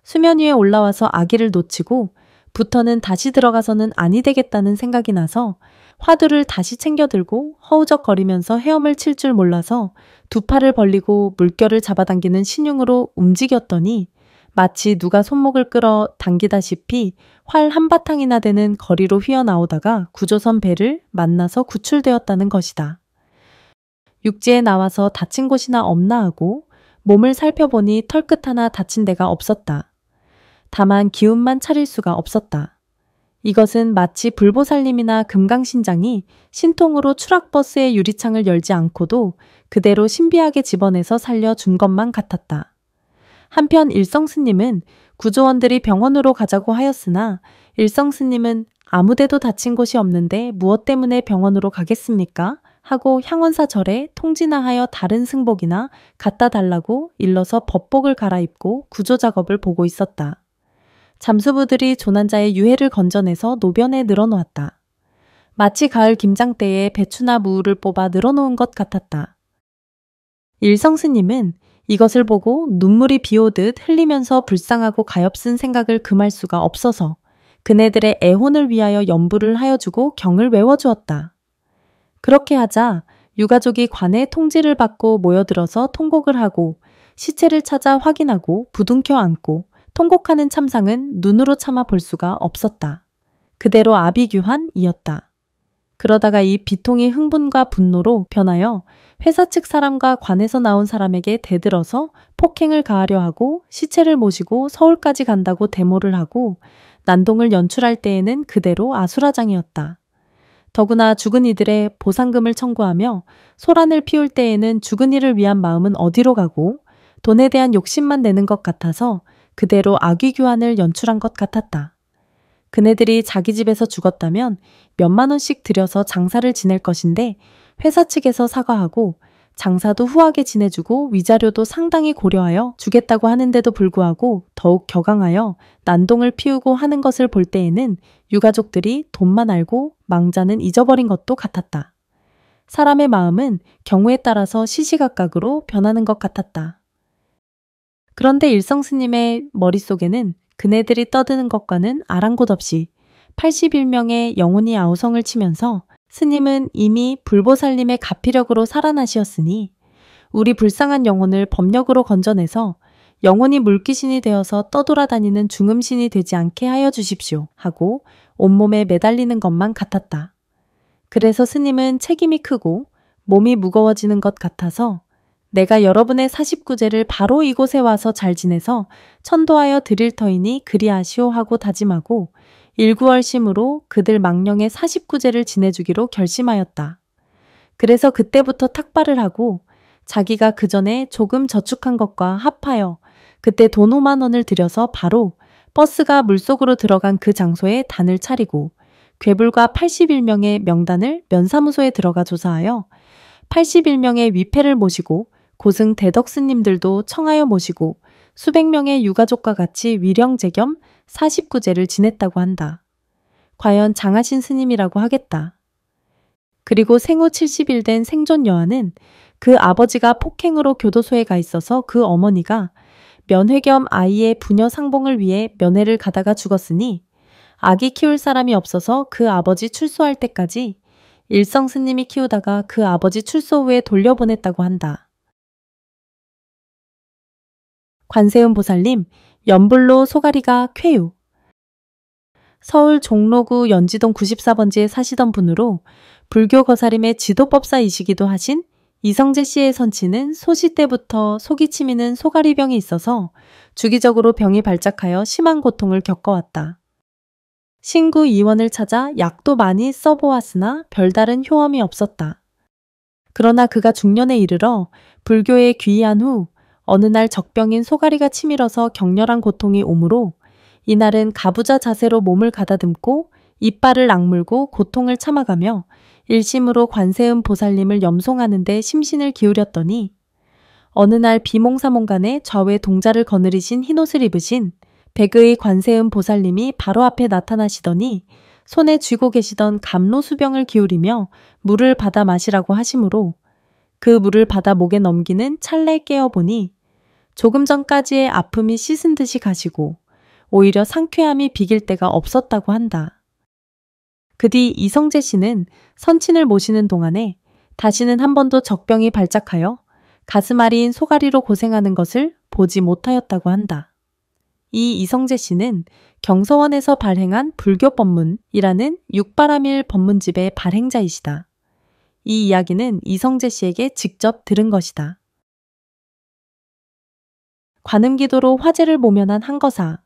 수면 위에 올라와서 아기를 놓치고 부터는 다시 들어가서는 아니 되겠다는 생각이 나서 화두를 다시 챙겨 들고 허우적거리면서 헤엄을 칠 줄 몰라서 두 팔을 벌리고 물결을 잡아당기는 신용으로 움직였더니 마치 누가 손목을 끌어 당기다시피 활 한바탕이나 되는 거리로 휘어나오다가 구조선 배를 만나서 구출되었다는 것이다. 육지에 나와서 다친 곳이나 없나 하고 몸을 살펴보니 털끝 하나 다친 데가 없었다. 다만 기운만 차릴 수가 없었다. 이것은 마치 불보살님이나 금강신장이 신통으로 추락버스의 유리창을 열지 않고도 그대로 신비하게 집어내서 살려준 것만 같았다. 한편 일성스님은 구조원들이 병원으로 가자고 하였으나 일성스님은 아무데도 다친 곳이 없는데 무엇 때문에 병원으로 가겠습니까? 하고 향원사 절에 통지나 하여 다른 승복이나 갖다 달라고 일러서 법복을 갈아입고 구조작업을 보고 있었다. 잠수부들이 조난자의 유해를 건져내서 노변에 늘어놓았다. 마치 가을 김장 때에 배추나 무를 뽑아 늘어놓은 것 같았다. 일성스님은 이것을 보고 눈물이 비오듯 흘리면서 불쌍하고 가엾은 생각을 금할 수가 없어서 그네들의 애혼을 위하여 연부를 하여주고 경을 외워주었다. 그렇게 하자 유가족이 관의 통지를 받고 모여들어서 통곡을 하고 시체를 찾아 확인하고 부둥켜 안고 통곡하는 참상은 눈으로 참아 볼 수가 없었다. 그대로 아비규환이었다. 그러다가 이 비통이 흥분과 분노로 변하여 회사 측 사람과 관에서 나온 사람에게 대들어서 폭행을 가하려 하고 시체를 모시고 서울까지 간다고 데모를 하고 난동을 연출할 때에는 그대로 아수라장이었다. 더구나 죽은 이들의 보상금을 청구하며 소란을 피울 때에는 죽은 이를 위한 마음은 어디로 가고 돈에 대한 욕심만 내는 것 같아서 그대로 악의규환을 연출한 것 같았다. 그네들이 자기 집에서 죽었다면 몇만 원씩 들여서 장사를 지낼 것인데 회사 측에서 사과하고 장사도 후하게 지내주고 위자료도 상당히 고려하여 주겠다고 하는데도 불구하고 더욱 격앙하여 난동을 피우고 하는 것을 볼 때에는 유가족들이 돈만 알고 망자는 잊어버린 것도 같았다. 사람의 마음은 경우에 따라서 시시각각으로 변하는 것 같았다. 그런데 일성스님의 머릿속에는 그네들이 떠드는 것과는 아랑곳 없이 81명의 영혼이 아우성을 치면서 스님은 이미 불보살님의 가피력으로 살아나시었으니 우리 불쌍한 영혼을 법력으로 건져내서 영혼이 물귀신이 되어서 떠돌아다니는 중음신이 되지 않게 하여 주십시오 하고 온몸에 매달리는 것만 같았다. 그래서 스님은 책임이 크고 몸이 무거워지는 것 같아서 내가 여러분의 49제를 바로 이곳에 와서 잘 지내서 천도하여 드릴 터이니 그리하시오 하고 다짐하고 일구월심으로 그들 망령의 49제를 지내주기로 결심하였다. 그래서 그때부터 탁발을 하고 자기가 그 전에 조금 저축한 것과 합하여 그때 돈 5만 원을 들여서 바로 버스가 물속으로 들어간 그 장소에 단을 차리고 괴불과 81명의 명단을 면사무소에 들어가 조사하여 81명의 위패를 모시고 고승 대덕 스님들도 청하여 모시고 수백 명의 유가족과 같이 위령제겸 49제를 지냈다고 한다. 과연 장하신 스님이라고 하겠다. 그리고 생후 70일 된 생존 여아는 그 아버지가 폭행으로 교도소에 가 있어서 그 어머니가 면회 겸 아이의 부녀 상봉을 위해 면회를 가다가 죽었으니 아기 키울 사람이 없어서 그 아버지 출소할 때까지 일성 스님이 키우다가 그 아버지 출소 후에 돌려보냈다고 한다. 관세음 보살님, 연불로 소가리가 쾌유. 서울 종로구 연지동 94번지에 사시던 분으로 불교 거사림의 지도법사이시기도 하신 이성재 씨의 선치는 소시 때부터 속이 치미는 소가리병이 있어서 주기적으로 병이 발작하여 심한 고통을 겪어왔다. 신구 이원을 찾아 약도 많이 써보았으나 별다른 효험이 없었다. 그러나 그가 중년에 이르러 불교에 귀의한 후 어느 날 적병인 소가리가 치밀어서 격렬한 고통이 오므로 이날은 가부좌 자세로 몸을 가다듬고 이빨을 악물고 고통을 참아가며 일심으로 관세음 보살님을 염송하는 데 심신을 기울였더니 어느 날 비몽사몽간에 좌우에 동자를 거느리신 흰옷을 입으신 백의 관세음 보살님이 바로 앞에 나타나시더니 손에 쥐고 계시던 감로수병을 기울이며 물을 받아 마시라고 하시므로 그 물을 받아 목에 넘기는 찰나에 깨어보니 조금 전까지의 아픔이 씻은 듯이 가시고 오히려 상쾌함이 비길 데가 없었다고 한다. 그 뒤 이성재 씨는 선친을 모시는 동안에 다시는 한 번도 적병이 발작하여 가슴앓이인 소가리로 고생하는 것을 보지 못하였다고 한다. 이 이성재 씨는 경서원에서 발행한 불교법문이라는 육바라밀 법문집의 발행자이시다. 이 이야기는 이성재 씨에게 직접 들은 것이다. 관음기도로 화제를 모면한 한거사.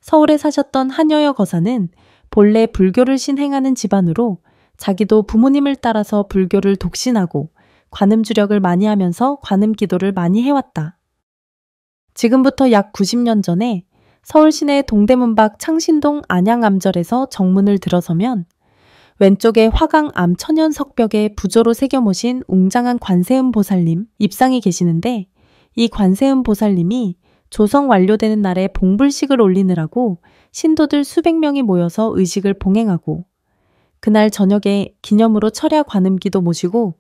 서울에 사셨던 한여여 거사는 본래 불교를 신행하는 집안으로 자기도 부모님을 따라서 불교를 독신하고 관음주력을 많이 하면서 관음기도를 많이 해왔다. 지금부터 약 90년 전에 서울 시내 동대문 밖 창신동 안양암절에서 정문을 들어서면 왼쪽에 화강 암천연 석벽에 부조로 새겨 모신 웅장한 관세음 보살님 입상이 계시는데 이 관세음 보살님이 조성 완료되는 날에 봉불식을 올리느라고 신도들 수백 명이 모여서 의식을 봉행하고 그날 저녁에 기념으로 철야 관음기도 모시고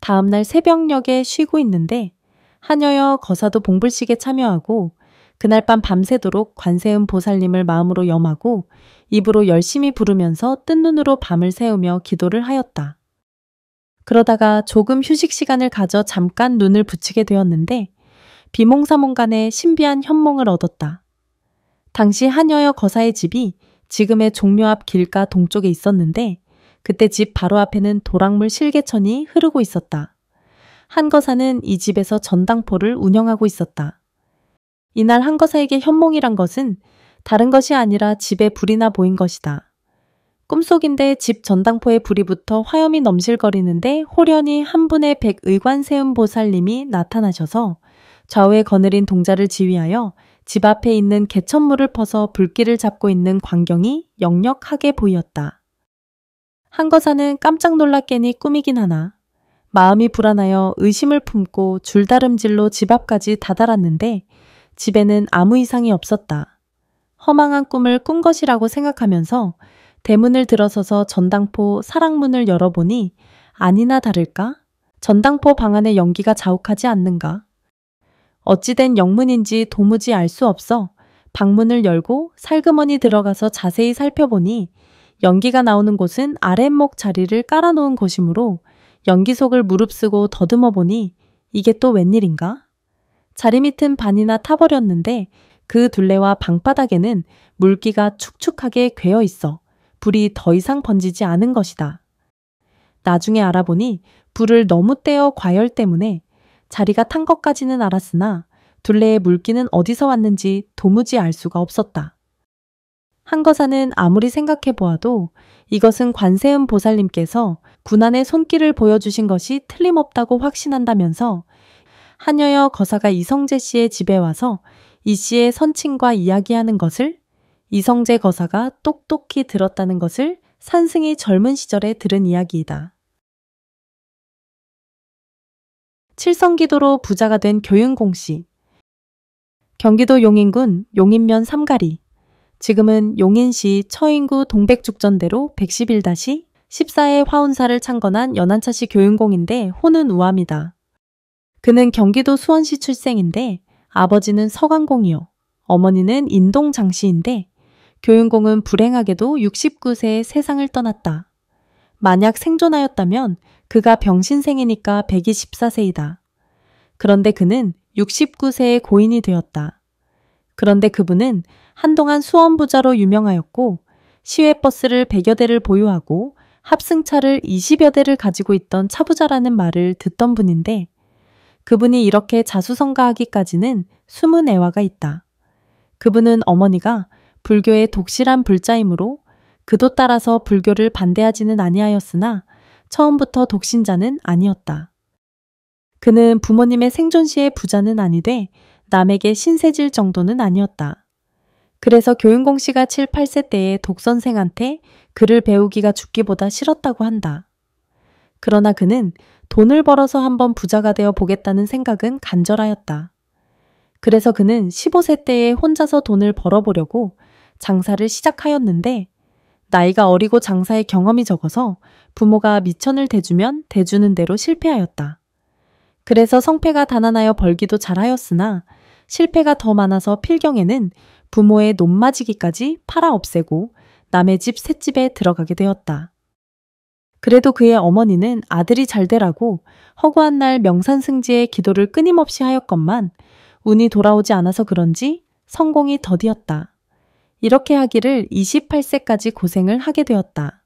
다음날 새벽녘에 쉬고 있는데 한여여 거사도 봉불식에 참여하고 그날 밤 밤새도록 관세음 보살님을 마음으로 염하고 입으로 열심히 부르면서 뜬 눈으로 밤을 새우며 기도를 하였다. 그러다가 조금 휴식 시간을 가져 잠깐 눈을 붙이게 되었는데 비몽사몽간에 신비한 현몽을 얻었다. 당시 한여여 거사의 집이 지금의 종묘 앞 길가 동쪽에 있었는데 그때 집 바로 앞에는 도랑물 실개천이 흐르고 있었다. 한 거사는 이 집에서 전당포를 운영하고 있었다. 이날 한 거사에게 현몽이란 것은 다른 것이 아니라 집에 불이 나 보인 것이다. 꿈속인데 집 전당포에 불이 붙어 화염이 넘실거리는데 호련히 한 분의 백의관세음 보살님이 나타나셔서 좌우에 거느린 동자를 지휘하여 집 앞에 있는 개천물을 퍼서 불길을 잡고 있는 광경이 역력하게 보였다. 한거사는 깜짝 놀랐겠니 꿈이긴 하나 마음이 불안하여 의심을 품고 줄다름질로 집 앞까지 다다랐는데 집에는 아무 이상이 없었다. 허망한 꿈을 꾼 것이라고 생각하면서 대문을 들어서서 전당포 사랑문을 열어보니 아니나 다를까? 전당포 방 안의 연기가 자욱하지 않는가? 어찌된 영문인지 도무지 알 수 없어 방문을 열고 살그머니 들어가서 자세히 살펴보니 연기가 나오는 곳은 아랫목 자리를 깔아놓은 곳이므로 연기 속을 무릅쓰고 더듬어 보니 이게 또 웬일인가? 자리 밑은 반이나 타버렸는데 그 둘레와 방바닥에는 물기가 축축하게 괴어 있어 불이 더 이상 번지지 않은 것이다. 나중에 알아보니 불을 너무 떼어 과열 때문에 자리가 탄 것까지는 알았으나 둘레의 물기는 어디서 왔는지 도무지 알 수가 없었다. 한거사는 아무리 생각해 보아도 이것은 관세음 보살님께서 군안의 손길을 보여주신 것이 틀림없다고 확신한다면서 한여여 거사가 이성재 씨의 집에 와서 이 씨의 선친과 이야기하는 것을 이성재 거사가 똑똑히 들었다는 것을 산승이 젊은 시절에 들은 이야기이다. 칠성기도로 부자가 된 교윤공 씨. 경기도 용인군 용인면 삼가리. 지금은 용인시 처인구 동백죽전대로 111-14의 화운사를 창건한 연한차씨 교윤공인데 호는 우암이다. 그는 경기도 수원시 출생인데 아버지는 서강공이요. 어머니는 인동 장씨인데 교윤공은 불행하게도 69세에 세상을 떠났다. 만약 생존하였다면 그가 병신생이니까 124세이다. 그런데 그는 69세에 고인이 되었다. 그런데 그분은 한동안 수원부자로 유명하였고 시외버스를 100여 대를 보유하고 합승차를 20여 대를 가지고 있던 차부자라는 말을 듣던 분인데 그분이 이렇게 자수성가하기까지는 숨은 애화가 있다. 그분은 어머니가 불교의 독실한 불자이므로 그도 따라서 불교를 반대하지는 아니하였으나 처음부터 독신자는 아니었다. 그는 부모님의 생존시의 부자는 아니되 남에게 신세질 정도는 아니었다. 그래서 교윤공 씨가 7, 8세 때에 독선생한테 글을 배우기가 죽기보다 싫었다고 한다. 그러나 그는 돈을 벌어서 한번 부자가 되어 보겠다는 생각은 간절하였다. 그래서 그는 15세 때에 혼자서 돈을 벌어보려고 장사를 시작하였는데 나이가 어리고 장사의 경험이 적어서 부모가 미천을 대주면 대주는 대로 실패하였다. 그래서 성패가 단안하여 벌기도 잘하였으나 실패가 더 많아서 필경에는 부모의 논맞이기까지 팔아 없애고 남의 집 셋집에 들어가게 되었다. 그래도 그의 어머니는 아들이 잘 되라고 허구한 날 명산승지에 기도를 끊임없이 하였건만 운이 돌아오지 않아서 그런지 성공이 더디었다. 이렇게 하기를 28세까지 고생을 하게 되었다.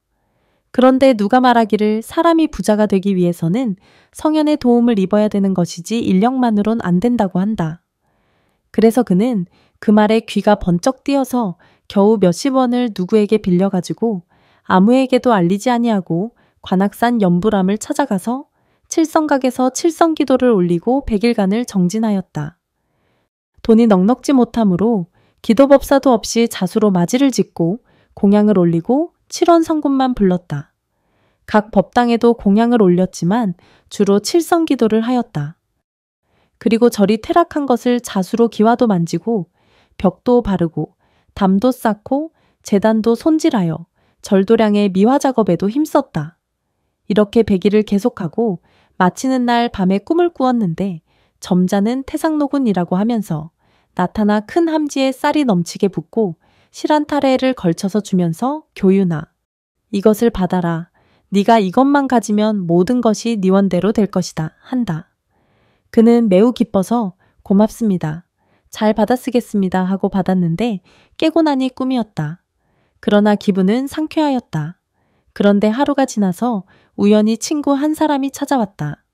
그런데 누가 말하기를 사람이 부자가 되기 위해서는 성현의 도움을 입어야 되는 것이지 인력만으론 안 된다고 한다. 그래서 그는 그 말에 귀가 번쩍 뛰어서 겨우 몇십 원을 누구에게 빌려가지고 아무에게도 알리지 아니하고 관악산 연불암을 찾아가서 칠성각에서 칠성기도를 올리고 100일간을 정진하였다. 돈이 넉넉지 못하므로 기도법사도 없이 자수로 맞이를 짓고 공양을 올리고 7원 성군만 불렀다. 각 법당에도 공양을 올렸지만 주로 칠성기도를 하였다. 그리고 절이 퇴락한 것을 자수로 기와도 만지고 벽도 바르고 담도 쌓고 제단도 손질하여 절도량의 미화 작업에도 힘썼다. 이렇게 100일을 계속하고 마치는 날 밤에 꿈을 꾸었는데 점자는 태상노군이라고 하면서 나타나 큰 함지에 쌀이 넘치게 붓고 실한 타래를 걸쳐서 주면서 교윤아, 이것을 받아라. 네가 이것만 가지면 모든 것이 네 원대로 될 것이다. 한다. 그는 매우 기뻐서 고맙습니다. 잘 받아쓰겠습니다 하고 받았는데 깨고 나니 꿈이었다. 그러나 기분은 상쾌하였다. 그런데 하루가 지나서 우연히 친구 한 사람이 찾아왔다.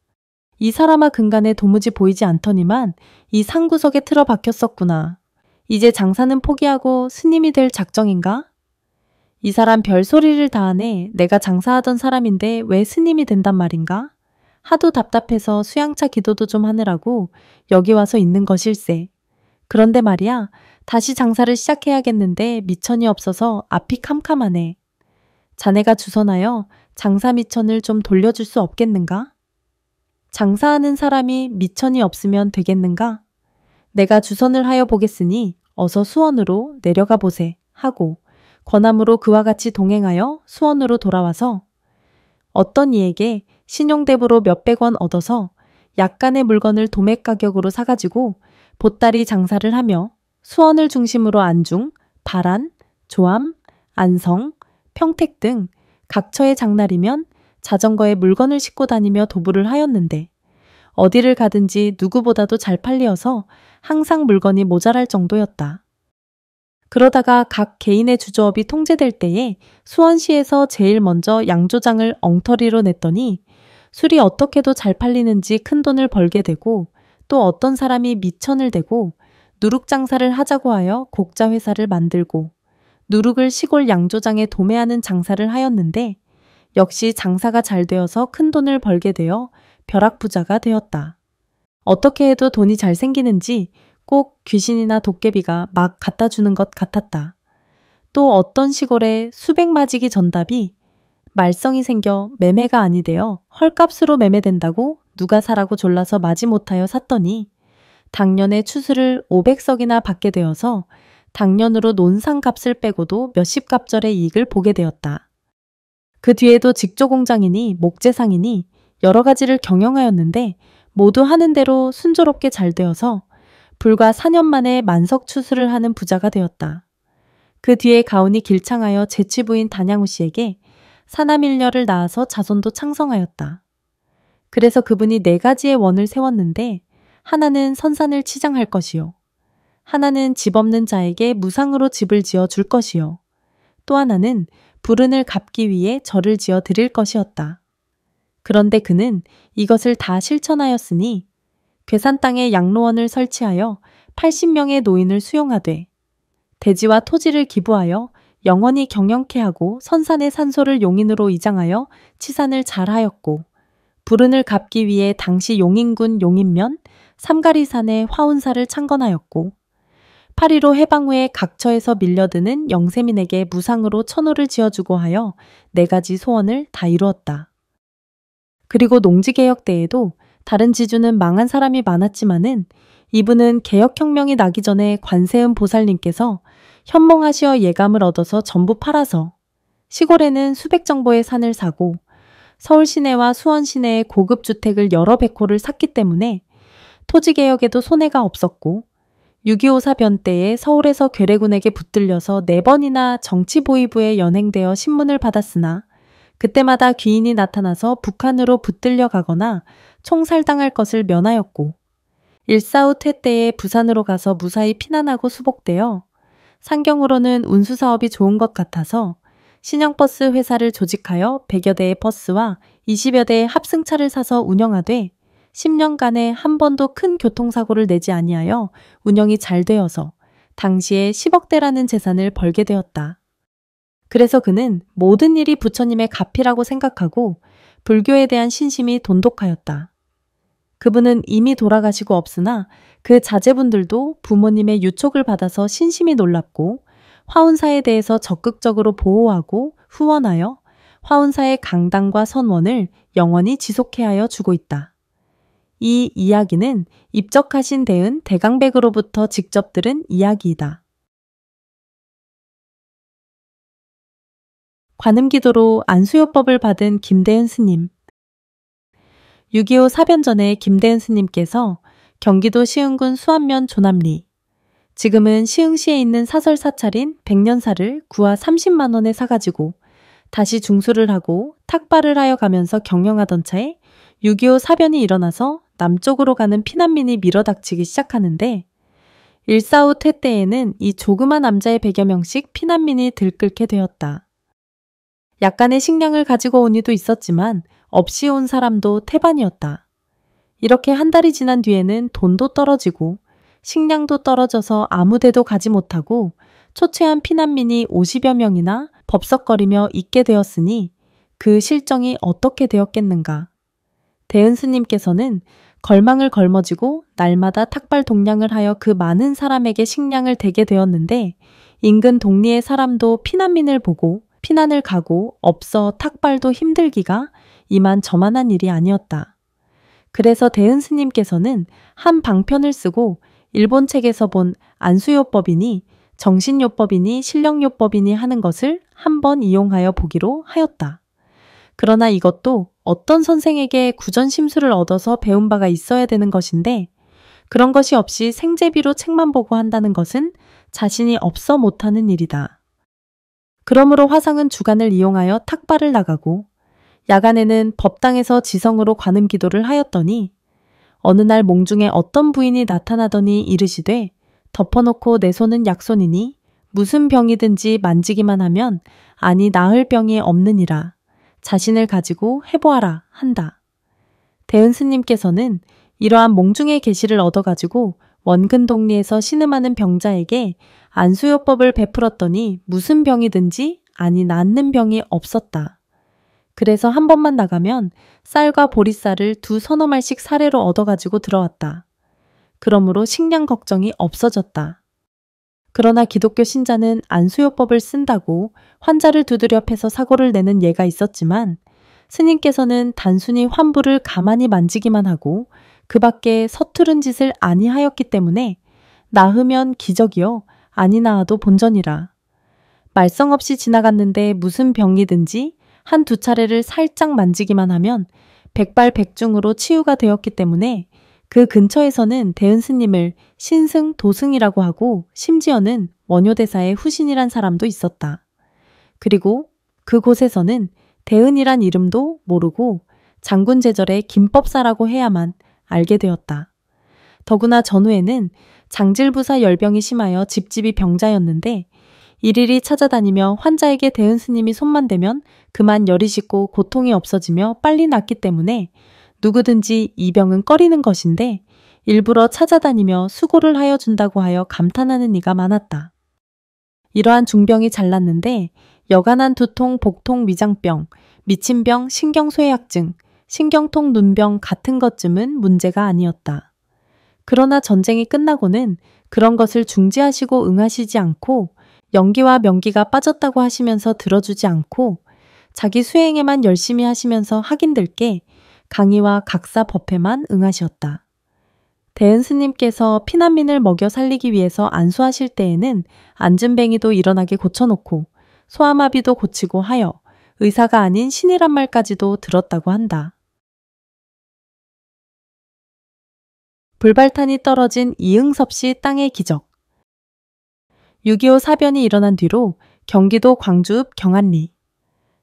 이 사람아 근간에 도무지 보이지 않더니만 이 상구석에 틀어 박혔었구나. 이제 장사는 포기하고 스님이 될 작정인가? 이 사람 별소리를 다 하네. 내가 장사하던 사람인데 왜 스님이 된단 말인가? 하도 답답해서 수양차 기도도 좀 하느라고 여기 와서 있는 것일세. 그런데 말이야, 다시 장사를 시작해야겠는데 미천이 없어서 앞이 캄캄하네. 자네가 주선하여 장사 미천을 좀 돌려줄 수 없겠는가? 장사하는 사람이 미천이 없으면 되겠는가? 내가 주선을 하여 보겠으니 어서 수원으로 내려가 보세 하고 권함으로 그와 같이 동행하여 수원으로 돌아와서 어떤 이에게 신용대부로 몇백 원 얻어서 약간의 물건을 도매 가격으로 사가지고 보따리 장사를 하며 수원을 중심으로 안중, 발안, 조암, 안성, 평택 등 각처의 장날이면 자전거에 물건을 싣고 다니며 도부를 하였는데 어디를 가든지 누구보다도 잘 팔려서 항상 물건이 모자랄 정도였다. 그러다가 각 개인의 주조업이 통제될 때에 수원시에서 제일 먼저 양조장을 엉터리로 냈더니 술이 어떻게도 잘 팔리는지 큰돈을 벌게 되고 또 어떤 사람이 미천을 대고 누룩 장사를 하자고 하여 곡자 회사를 만들고 누룩을 시골 양조장에 도매하는 장사를 하였는데 역시 장사가 잘 되어서 큰돈을 벌게 되어 벼락부자가 되었다. 어떻게 해도 돈이 잘 생기는지 꼭 귀신이나 도깨비가 막 갖다 주는 것 같았다. 또 어떤 시골에 수백 마지기 전답이 말썽이 생겨 매매가 아니 되어 헐값으로 매매된다고 누가 사라고 졸라서 마지못하여 샀더니 당년에 추수를 500석이나 받게 되어서 당년으로 논산값을 빼고도 몇십 갑절의 이익을 보게 되었다. 그 뒤에도 직조공장이니 목재상이니 여러 가지를 경영하였는데 모두 하는 대로 순조롭게 잘 되어서 불과 4년 만에 만석 추수를 하는 부자가 되었다. 그 뒤에 가온이 길창하여 제취부인 단양우 씨에게 사남일녀를 낳아서 자손도 창성하였다. 그래서 그분이 4가지의 원을 세웠는데 하나는 선산을 치장할 것이요. 하나는 집 없는 자에게 무상으로 집을 지어 줄 것이요. 또 하나는 불운을 갚기 위해 절을 지어 드릴 것이었다. 그런데 그는 이것을 다 실천하였으니 괴산 땅에 양로원을 설치하여 80명의 노인을 수용하되 대지와 토지를 기부하여 영원히 경영케 하고 선산의 산소를 용인으로 이장하여 치산을 잘하였고 불운을 갚기 위해 당시 용인군 용인면 삼가리산에 화운사를 창건하였고 8.15 해방 후에 각처에서 밀려드는 영세민에게 무상으로 천호를 지어주고 하여 4가지 소원을 다 이루었다. 그리고 농지개혁 때에도 다른 지주는 망한 사람이 많았지만은 이분은 개혁혁명이 나기 전에 관세음 보살님께서 현몽하시어 예감을 얻어서 전부 팔아서 시골에는 수백 정보의 산을 사고 서울 시내와 수원 시내의 고급 주택을 여러 백호를 샀기 때문에 토지개혁에도 손해가 없었고 6.25 사변 때에 서울에서 괴뢰군에게 붙들려서 4번이나 정치보위부에 연행되어 신문을 받았으나 그때마다 귀인이 나타나서 북한으로 붙들려 가거나 총살당할 것을 면하였고 1.4후 퇴 때에 부산으로 가서 무사히 피난하고 수복되어 상경으로는 운수사업이 좋은 것 같아서 신형버스 회사를 조직하여 100여 대의 버스와 20여 대의 합승차를 사서 운영하되 10년간에 한 번도 큰 교통사고를 내지 아니하여 운영이 잘 되어서 당시에 10억대라는 재산을 벌게 되었다. 그래서 그는 모든 일이 부처님의 가피라고 생각하고 불교에 대한 신심이 돈독하였다. 그분은 이미 돌아가시고 없으나 그 자제분들도 부모님의 유촉을 받아서 신심이 놀랍고 화운사에 대해서 적극적으로 보호하고 후원하여 화운사의 강당과 선원을 영원히 지속해 하여 주고 있다. 이 이야기는 입적하신 대은 대강백으로부터 직접 들은 이야기이다. 관음기도로 안수요법을 받은 김대은 스님. 6.25 사변 전에 김대은 스님께서 경기도 시흥군 수안면 조남리, 지금은 시흥시에 있는 사설 사찰인 백년사를 구하 30만 원에 사가지고 다시 중수를 하고 탁발을 하여 가면서 경영하던 차에 6.25 사변이 일어나서 남쪽으로 가는 피난민이 밀어닥치기 시작하는데 1.4후 퇴 때에는 이 조그만 남자의 100여 명씩 피난민이 들끓게 되었다. 약간의 식량을 가지고 온 이도 있었지만 없이 온 사람도 태반이었다. 이렇게 한 달이 지난 뒤에는 돈도 떨어지고 식량도 떨어져서 아무 데도 가지 못하고 초췌한 피난민이 50여 명이나 법석거리며 있게 되었으니 그 실정이 어떻게 되었겠는가. 대은 스님께서는 걸망을 걸머쥐고 날마다 탁발 동량을 하여 그 많은 사람에게 식량을 대게 되었는데 인근 동리의 사람도 피난민을 보고 피난을 가고 없어 탁발도 힘들기가 이만저만한 일이 아니었다. 그래서 대은 스님께서는 한 방편을 쓰고 일본 책에서 본 안수요법이니 정신요법이니 실력요법이니 하는 것을 한번 이용하여 보기로 하였다. 그러나 이것도 어떤 선생에게 구전심수를 얻어서 배운 바가 있어야 되는 것인데 그런 것이 없이 생제비로 책만 보고 한다는 것은 자신이 없어 못하는 일이다. 그러므로 화상은 주간을 이용하여 탁발을 나가고 야간에는 법당에서 지성으로 관음기도를 하였더니 어느 날 몽중에 어떤 부인이 나타나더니 이르시되 덮어놓고 내 손은 약손이니 무슨 병이든지 만지기만 하면 아니 나을 병이 없느니라. 자신을 가지고 해보아라 한다. 대은 스님께서는 이러한 몽중의 계시를 얻어가지고 원근동리에서 신음하는 병자에게 안수요법을 베풀었더니 무슨 병이든지 아니 낫는 병이 없었다. 그래서 한 번만 나가면 쌀과 보리쌀을 2~3알씩 사례로 얻어가지고 들어왔다. 그러므로 식량 걱정이 없어졌다. 그러나 기독교 신자는 안수요법을 쓴다고 환자를 두드려 패서 사고를 내는 예가 있었지만 스님께서는 단순히 환부를 가만히 만지기만 하고 그 밖에 서투른 짓을 아니하였기 때문에 나으면 기적이요 아니 나아도 본전이라. 말썽 없이 지나갔는데 무슨 병이든지 한두 차례를 살짝 만지기만 하면 백발백중으로 치유가 되었기 때문에 그 근처에서는 대은 스님을 신승 도승이라고 하고 심지어는 원효대사의 후신이란 사람도 있었다. 그리고 그곳에서는 대은이란 이름도 모르고 장군제절의 김법사라고 해야만 알게 되었다. 더구나 전후에는 장질부사 열병이 심하여 집집이 병자였는데 일일이 찾아다니며 환자에게 대은 스님이 손만 대면 그만 열이 식고 고통이 없어지며 빨리 낫기 때문에 누구든지 이 병은 꺼리는 것인데 일부러 찾아다니며 수고를 하여 준다고 하여 감탄하는 이가 많았다. 이러한 중병이 잘났는데 여간한 두통, 복통, 위장병, 미친병, 신경쇠약증, 신경통, 눈병 같은 것쯤은 문제가 아니었다. 그러나 전쟁이 끝나고는 그런 것을 중지하시고 응하시지 않고 연기와 명기가 빠졌다고 하시면서 들어주지 않고 자기 수행에만 열심히 하시면서 학인들께 강의와 각사 법회만 응하셨다. 대은 스님께서 피난민을 먹여 살리기 위해서 안수하실 때에는 안진뱅이도 일어나게 고쳐놓고 소아마비도 고치고 하여 의사가 아닌 신이란 말까지도 들었다고 한다. 불발탄이 떨어진 이응섭씨 땅의 기적. 6.25 사변이 일어난 뒤로 경기도 광주읍 경안리,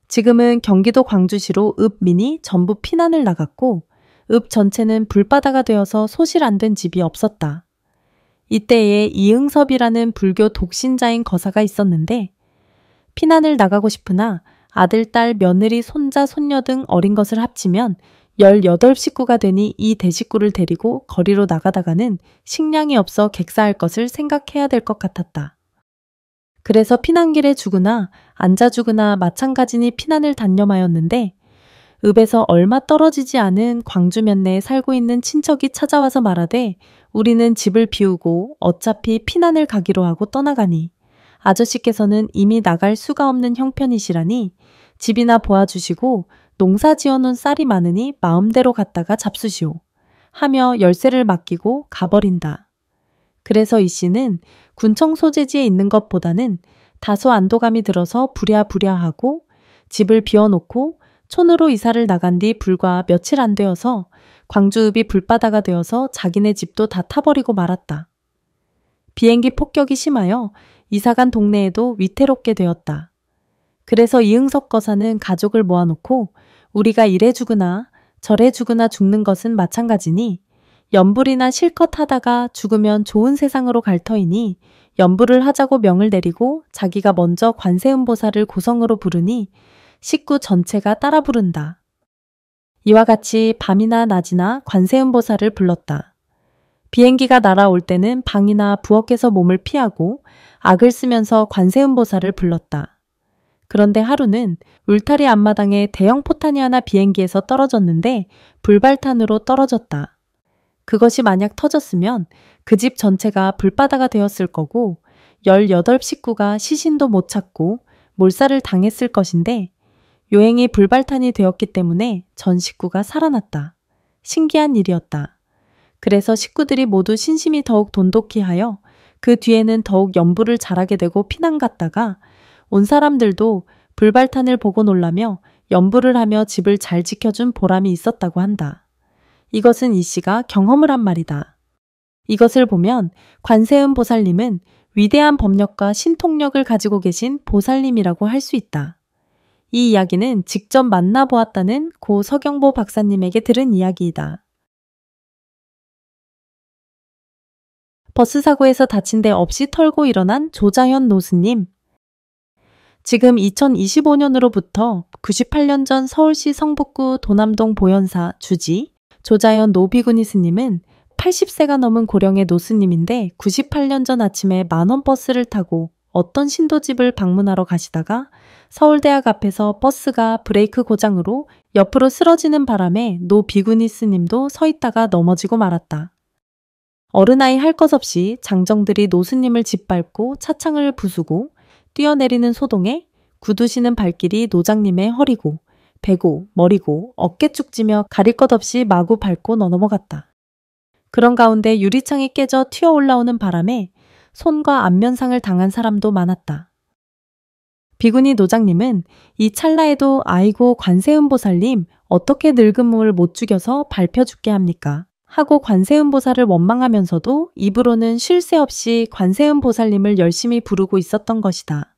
지금은 경기도 광주시로 읍민이 전부 피난을 나갔고 읍 전체는 불바다가 되어서 소실 안 된 집이 없었다. 이때에 이응섭이라는 불교 독신자인 거사가 있었는데 피난을 나가고 싶으나 아들, 딸, 며느리, 손자, 손녀 등 어린 것을 합치면 18식구가 되니 이 대식구를 데리고 거리로 나가다가는 식량이 없어 객사할 것을 생각해야 될 것 같았다. 그래서 피난길에 죽으나 앉아 죽으나 마찬가지니 피난을 단념하였는데 읍에서 얼마 떨어지지 않은 광주 면내에 살고 있는 친척이 찾아와서 말하되 우리는 집을 비우고 어차피 피난을 가기로 하고 떠나가니 아저씨께서는 이미 나갈 수가 없는 형편이시라니 집이나 보아주시고 농사 지어놓은 쌀이 많으니 마음대로 갔다가 잡수시오 하며 열쇠를 맡기고 가버린다. 그래서 이 씨는 군청 소재지에 있는 것보다는 다소 안도감이 들어서 부랴부랴하고 집을 비워놓고 촌으로 이사를 나간 뒤 불과 며칠 안 되어서 광주읍이 불바다가 되어서 자기네 집도 다 타버리고 말았다. 비행기 폭격이 심하여 이사간 동네에도 위태롭게 되었다. 그래서 이응섭 거사는 가족을 모아놓고 우리가 이래 죽으나 저래 죽으나 죽는 것은 마찬가지니 연불이나 실컷 하다가 죽으면 좋은 세상으로 갈 터이니 연불을 하자고 명을 내리고 자기가 먼저 관세음보살을 고성으로 부르니 식구 전체가 따라 부른다. 이와 같이 밤이나 낮이나 관세음보살을 불렀다. 비행기가 날아올 때는 방이나 부엌에서 몸을 피하고 악을 쓰면서 관세음보살을 불렀다. 그런데 하루는 울타리 앞마당에 대형 포탄이 하나 비행기에서 떨어졌는데 불발탄으로 떨어졌다. 그것이 만약 터졌으면 그 집 전체가 불바다가 되었을 거고 18식구가 시신도 못 찾고 몰살을 당했을 것인데 요행이 불발탄이 되었기 때문에 전 식구가 살아났다. 신기한 일이었다. 그래서 식구들이 모두 신심이 더욱 돈독히 하여 그 뒤에는 더욱 연부를 잘하게 되고 피난 갔다가 온 사람들도 불발탄을 보고 놀라며 연부를 하며 집을 잘 지켜준 보람이 있었다고 한다. 이것은 이 씨가 경험을 한 말이다. 이것을 보면 관세음 보살님은 위대한 법력과 신통력을 가지고 계신 보살님이라고 할 수 있다. 이 이야기는 직접 만나보았다는 고 서경보 박사님에게 들은 이야기이다. 버스 사고에서 다친 데 없이 털고 일어난 조자현 노스님. 지금 2025년으로부터 98년 전 서울시 성북구 도남동 보현사 주지 조자현 노비구니 스님은 80세가 넘은 고령의 노스님인데 98년 전 아침에 만원 버스를 타고 어떤 신도집을 방문하러 가시다가 서울대학 앞에서 버스가 브레이크 고장으로 옆으로 쓰러지는 바람에 노비구니 스님도 서 있다가 넘어지고 말았다. 어른아이 할 것 없이 장정들이 노스님을 짓밟고 차창을 부수고 뛰어내리는 소동에 굳으시는 발길이 노장님의 허리고 배고 머리고 어깨 쭉지며 가릴 것 없이 마구 밟고 넘어갔다. 그런 가운데 유리창이 깨져 튀어 올라오는 바람에 손과 안면상을 당한 사람도 많았다. 비구니 노장님은 이 찰나에도 아이고 관세음보살님 어떻게 늙은 몸을 못 죽여서 밟혀 죽게 합니까? 하고 관세음보살을 원망하면서도 입으로는 쉴 새 없이 관세음보살님을 열심히 부르고 있었던 것이다.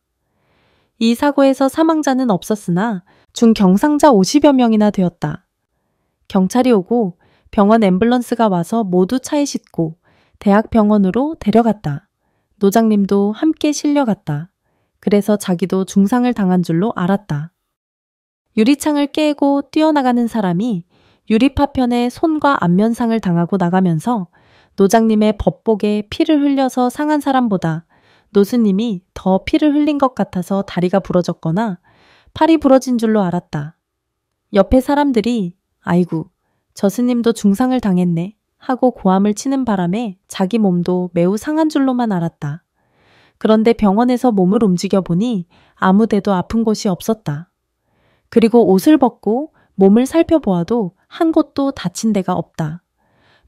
이 사고에서 사망자는 없었으나 중경상자 50여 명이나 되었다. 경찰이 오고 병원 앰뷸런스가 와서 모두 차에 싣고 대학병원으로 데려갔다. 노장님도 함께 실려갔다. 그래서 자기도 중상을 당한 줄로 알았다. 유리창을 깨고 뛰어나가는 사람이 유리파편에 손과 안면상을 당하고 나가면서 노장님의 법복에 피를 흘려서 상한 사람보다 노스님이 더 피를 흘린 것 같아서 다리가 부러졌거나 팔이 부러진 줄로 알았다. 옆에 사람들이 아이고 저 스님도 중상을 당했네 하고 고함을 치는 바람에 자기 몸도 매우 상한 줄로만 알았다. 그런데 병원에서 몸을 움직여 보니 아무 데도 아픈 곳이 없었다. 그리고 옷을 벗고 몸을 살펴보아도 한 곳도 다친 데가 없다.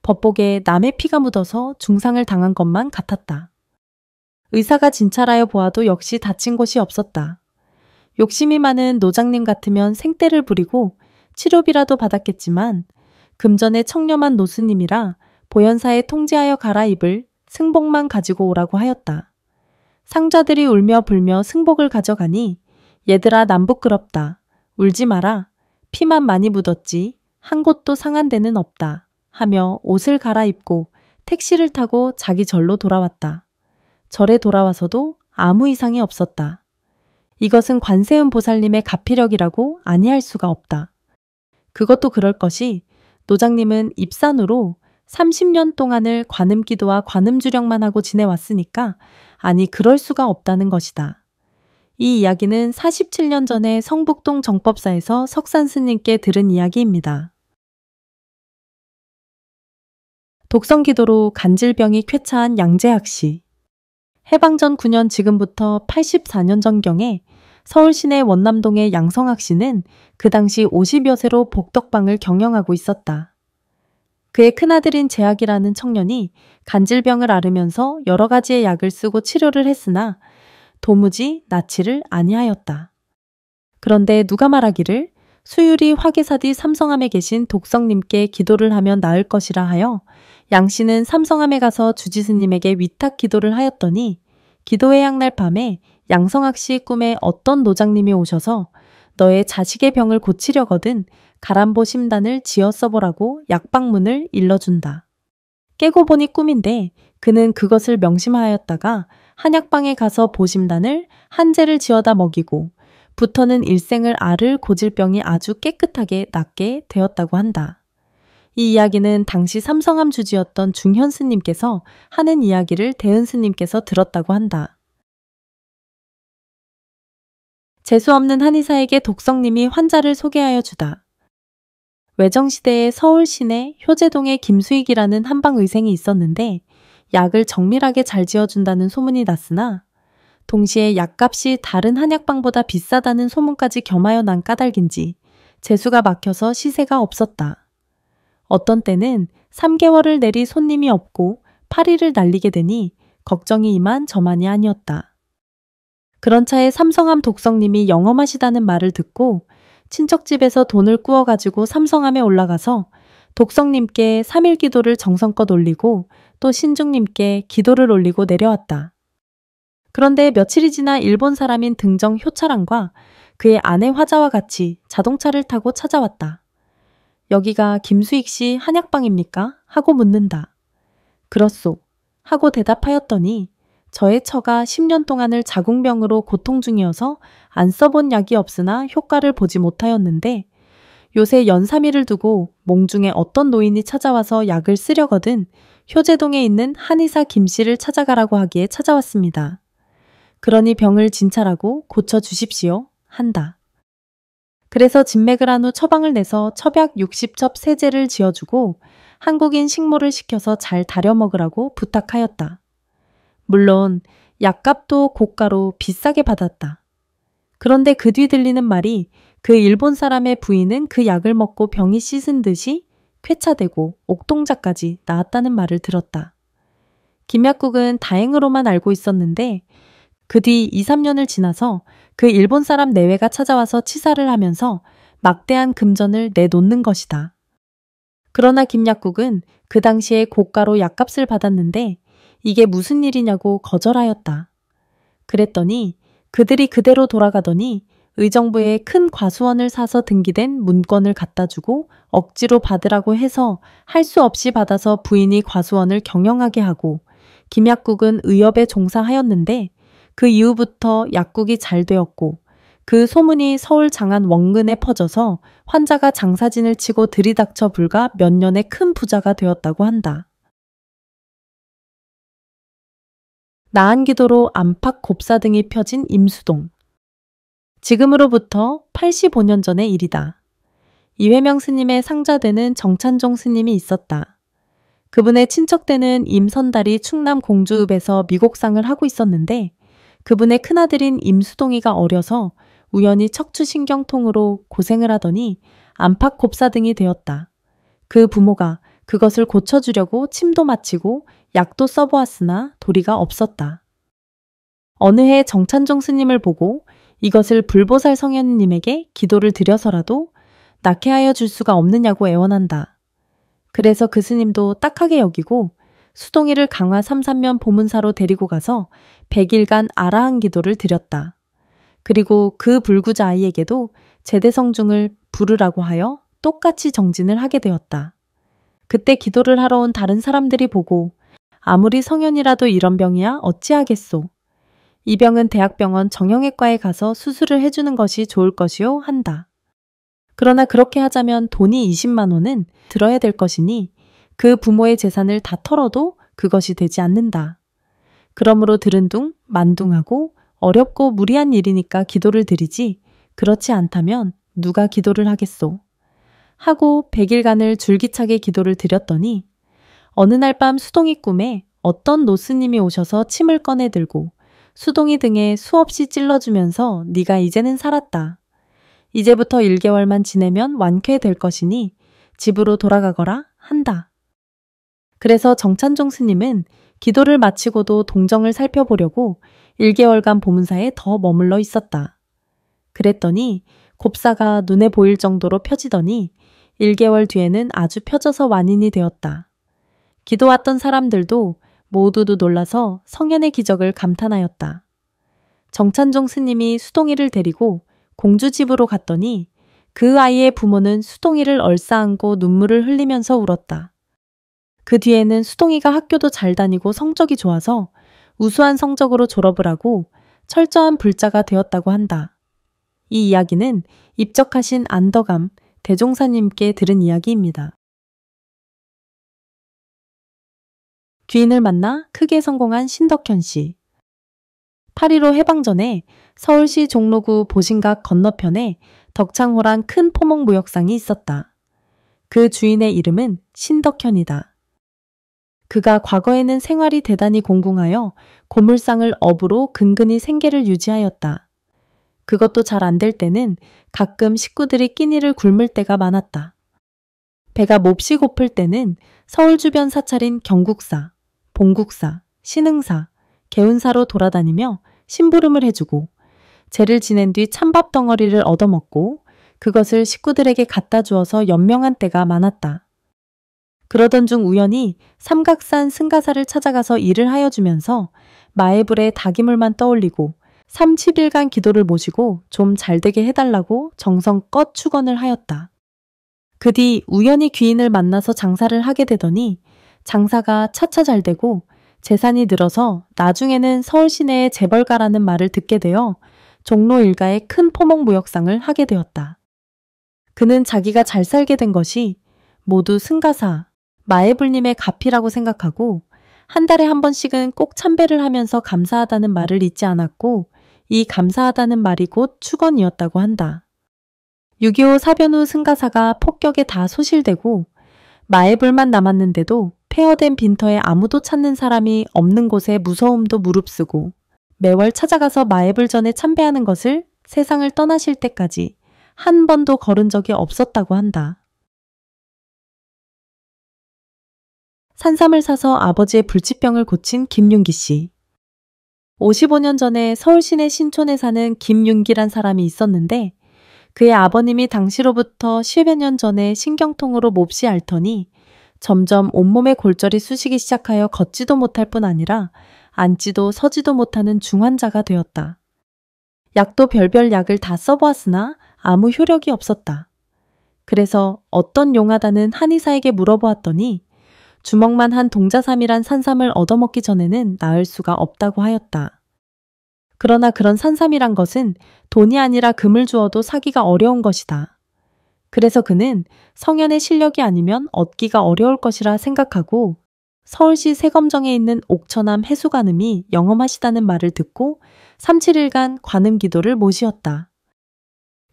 법복에 남의 피가 묻어서 중상을 당한 것만 같았다. 의사가 진찰하여 보아도 역시 다친 곳이 없었다. 욕심이 많은 노장님 같으면 생떼를 부리고 치료비라도 받았겠지만 금전에 청렴한 노스님이라 보현사에 통지하여 갈아입을 승복만 가지고 오라고 하였다. 상자들이 울며 불며 승복을 가져가니 얘들아 남 부끄럽다. 울지 마라. 피만 많이 묻었지 한 곳도 상한 데는 없다 하며 옷을 갈아입고 택시를 타고 자기 절로 돌아왔다. 절에 돌아와서도 아무 이상이 없었다. 이것은 관세음 보살님의 가피력이라고 아니할 수가 없다. 그것도 그럴 것이 노장님은 입산으로 30년 동안을 관음기도와 관음주령만 하고 지내왔으니까 아니 그럴 수가 없다는 것이다. 이 이야기는 47년 전에 성북동 정법사에서 석산 스님께 들은 이야기입니다. 독성기도로 간질병이 쾌차한 양재학 씨. 해방전 9년 지금부터 84년 전경에 서울 시내 원남동의 양성학 씨는 그 당시 50여 세로 복덕방을 경영하고 있었다. 그의 큰아들인 재학이라는 청년이 간질병을 앓으면서 여러 가지의 약을 쓰고 치료를 했으나 도무지 낫지를 아니하였다. 그런데 누가 말하기를 수유리 화계사디 삼성암에 계신 독성님께 기도를 하면 나을 것이라 하여 양 씨는 삼성암에 가서 주지스님에게 위탁 기도를 하였더니 기도의 양날 밤에 양성학 씨 꿈에 어떤 노장님이 오셔서 너의 자식의 병을 고치려거든 가람보 심단을 지어 써보라고 약방문을 일러준다. 깨고 보니 꿈인데 그는 그것을 명심하였다가 한약방에 가서 보심단을 한제를 지어다 먹이고 부터는 일생을 앓을 고질병이 아주 깨끗하게 낫게 되었다고 한다. 이 이야기는 당시 삼성암 주지였던 중현 스님께서 하는 이야기를 대은 스님께서 들었다고 한다. 재수없는 한의사에게 독성님이 환자를 소개하여 주다. 외정시대에 서울 시내 효제동에 김수익이라는 한방의생이 있었는데 약을 정밀하게 잘 지어준다는 소문이 났으나 동시에 약값이 다른 한약방보다 비싸다는 소문까지 겸하여 난 까닭인지 재수가 막혀서 시세가 없었다. 어떤 때는 3개월을 내리 손님이 없고 파리를 날리게 되니 걱정이 이만저만이 아니었다. 그런 차에 삼성암 독성님이 영험하시다는 말을 듣고 친척집에서 돈을 꾸어가지고 삼성암에 올라가서 독성님께 3일 기도를 정성껏 올리고 또 신중님께 기도를 올리고 내려왔다. 그런데 며칠이 지나 일본 사람인 등정 효차랑과 그의 아내 화자와 같이 자동차를 타고 찾아왔다. 여기가 김수익 씨 한약방입니까? 하고 묻는다. 그렇소. 하고 대답하였더니 저의 처가 10년 동안을 자궁병으로 고통 중이어서 안 써본 약이 없으나 효과를 보지 못하였는데 요새 연삼이를 두고 몽중에 어떤 노인이 찾아와서 약을 쓰려거든 효제동에 있는 한의사 김씨를 찾아가라고 하기에 찾아왔습니다. 그러니 병을 진찰하고 고쳐주십시오. 한다. 그래서 진맥을 한 후 처방을 내서 첩약 60첩 세제를 지어주고 한국인 식모를 시켜서 잘 다려 먹으라고 부탁하였다. 물론 약값도 고가로 비싸게 받았다. 그런데 그 뒤 들리는 말이 그 일본 사람의 부인은 그 약을 먹고 병이 씻은 듯이 쾌차되고 옥동자까지 나았다는 말을 들었다. 김약국은 다행으로만 알고 있었는데 그 뒤 2, 3년을 지나서 그 일본 사람 내외가 찾아와서 치사를 하면서 막대한 금전을 내놓는 것이다. 그러나 김약국은 그 당시에 고가로 약값을 받았는데 이게 무슨 일이냐고 거절하였다. 그랬더니 그들이 그대로 돌아가더니 의정부에 큰 과수원을 사서 등기된 문건을 갖다 주고 억지로 받으라고 해서 할 수 없이 받아서 부인이 과수원을 경영하게 하고 김약국은 의협에 종사하였는데 그 이후부터 약국이 잘 되었고 그 소문이 서울 장안 원근에 퍼져서 환자가 장사진을 치고 들이닥쳐 불과 몇 년에 큰 부자가 되었다고 한다. 나한기도로 안팎 곱사 등이 펴진 임수동. 지금으로부터 85년 전의 일이다. 이회명 스님의 상자되는 정찬종 스님이 있었다. 그분의 친척되는 임선달이 충남 공주읍에서 미곡상을 하고 있었는데 그분의 큰아들인 임수동이가 어려서 우연히 척추신경통으로 고생을 하더니 안팎 곱사 등이 되었다. 그 부모가 그것을 고쳐주려고 침도 마치고 약도 써보았으나 도리가 없었다. 어느 해 정찬종 스님을 보고 이것을 불보살 성현님에게 기도를 드려서라도 낫게 하여 줄 수가 없느냐고 애원한다. 그래서 그 스님도 딱하게 여기고 수동이를 강화 3~3년 보문사로 데리고 가서 100일간 아라한 기도를 드렸다. 그리고 그 불구자 아이에게도 제대성중을 부르라고 하여 똑같이 정진을 하게 되었다. 그때 기도를 하러 온 다른 사람들이 보고 아무리 성현이라도 이런 병이야 어찌하겠소. 이 병은 대학병원 정형외과에 가서 수술을 해주는 것이 좋을 것이요 한다. 그러나 그렇게 하자면 돈이 20만 원은 들어야 될 것이니 그 부모의 재산을 다 털어도 그것이 되지 않는다. 그러므로 들은 둥 만둥하고 어렵고 무리한 일이니까 기도를 드리지 그렇지 않다면 누가 기도를 하겠소. 하고 100일간을 줄기차게 기도를 드렸더니 어느 날 밤 수동이 꿈에 어떤 노스님이 오셔서 침을 꺼내 들고 수동이 등에 수없이 찔러주면서 네가 이제는 살았다. 이제부터 1개월만 지내면 완쾌될 것이니 집으로 돌아가거라 한다. 그래서 정찬종 스님은 기도를 마치고도 동정을 살펴보려고 1개월간 보문사에 더 머물러 있었다. 그랬더니 곱사가 눈에 보일 정도로 펴지더니 1개월 뒤에는 아주 펴져서 완인이 되었다. 기도 왔던 사람들도 모두도 놀라서 성현의 기적을 감탄하였다. 정찬종 스님이 수동이를 데리고 공주 집으로 갔더니 그 아이의 부모는 수동이를 얼싸안고 눈물을 흘리면서 울었다. 그 뒤에는 수동이가 학교도 잘 다니고 성적이 좋아서 우수한 성적으로 졸업을 하고 철저한 불자가 되었다고 한다. 이 이야기는 입적하신 안덕암 대종사님께 들은 이야기입니다. 귀인을 만나 크게 성공한 신덕현 씨. 8.15 해방 전에 서울시 종로구 보신각 건너편에 덕창호란 큰 포목무역상이 있었다. 그 주인의 이름은 신덕현이다. 그가 과거에는 생활이 대단히 공공하여 고물상을 업으로 근근히 생계를 유지하였다. 그것도 잘 안 될 때는 가끔 식구들이 끼니를 굶을 때가 많았다. 배가 몹시 고플 때는 서울 주변 사찰인 경국사, 봉국사, 신흥사, 개운사로 돌아다니며 심부름을 해주고 제를 지낸 뒤 찬밥 덩어리를 얻어먹고 그것을 식구들에게 갖다 주어서 연명한 때가 많았다. 그러던 중 우연히 삼각산 승가사를 찾아가서 일을 하여 주면서 마애불에 닭이물만 떠올리고 30일간 기도를 모시고 좀 잘되게 해달라고 정성껏 축원을 하였다. 그 뒤 우연히 귀인을 만나서 장사를 하게 되더니 장사가 차차 잘되고 재산이 늘어서 나중에는 서울 시내의 재벌가라는 말을 듣게 되어 종로 일가의 큰 포목무역상을 하게 되었다. 그는 자기가 잘 살게 된 것이 모두 승가사, 마애불님의 가피라고 생각하고 한 달에 한 번씩은 꼭 참배를 하면서 감사하다는 말을 잊지 않았고 이 감사하다는 말이 곧 축원이었다고 한다. 6.25 사변 후 승가사가 폭격에 다 소실되고 마애불만 남았는데도 폐허된 빈터에 아무도 찾는 사람이 없는 곳에 무서움도 무릅쓰고 매월 찾아가서 마애불 전에 참배하는 것을 세상을 떠나실 때까지 한 번도 걸은 적이 없었다고 한다. 산삼을 사서 아버지의 불치병을 고친 김윤기 씨. 55년 전에 서울 시내 신촌에 사는 김윤기란 사람이 있었는데 그의 아버님이 당시로부터 10여 년 전에 신경통으로 몹시 앓더니 점점 온몸의 골절이 쑤시기 시작하여 걷지도 못할 뿐 아니라 앉지도 서지도 못하는 중환자가 되었다. 약도 별별 약을 다 써보았으나 아무 효력이 없었다. 그래서 어떤 용하다는 한의사에게 물어보았더니 주먹만 한 동자삼이란 산삼을 얻어먹기 전에는 나을 수가 없다고 하였다. 그러나 그런 산삼이란 것은 돈이 아니라 금을 주어도 사기가 어려운 것이다. 그래서 그는 성현의 실력이 아니면 얻기가 어려울 것이라 생각하고 서울시 세검정에 있는 옥천암 해수관음이 영험하시다는 말을 듣고 3, 7일간 관음 기도를 모시었다.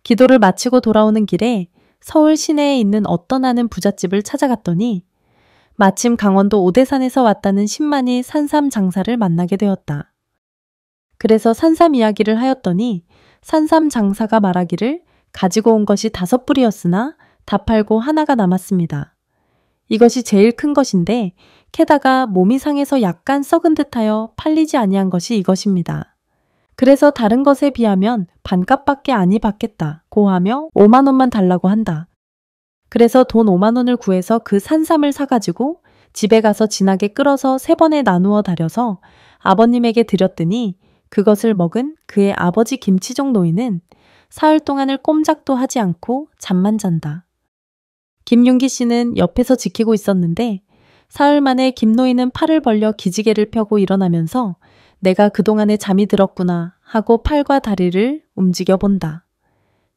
기도를 마치고 돌아오는 길에 서울 시내에 있는 어떤 아는 부잣집을 찾아갔더니 마침 강원도 오대산에서 왔다는 신만이 산삼 장사를 만나게 되었다. 그래서 산삼 이야기를 하였더니 산삼 장사가 말하기를 가지고 온 것이 5뿌리였으나 다 팔고 하나가 남았습니다. 이것이 제일 큰 것인데 게다가 몸이 상해서 약간 썩은 듯하여 팔리지 아니한 것이 이것입니다. 그래서 다른 것에 비하면 반값밖에 아니 받겠다고 하며 5만 원만 달라고 한다. 그래서 돈 5만 원을 구해서 그 산삼을 사가지고 집에 가서 진하게 끓어서 3번에 나누어 달여서 아버님에게 드렸더니 그것을 먹은 그의 아버지 김치종 노인은 사흘 동안을 꼼짝도 하지 않고 잠만 잔다. 김윤기 씨는 옆에서 지키고 있었는데 사흘 만에 김 노인은 팔을 벌려 기지개를 펴고 일어나면서 내가 그동안에 잠이 들었구나 하고 팔과 다리를 움직여 본다.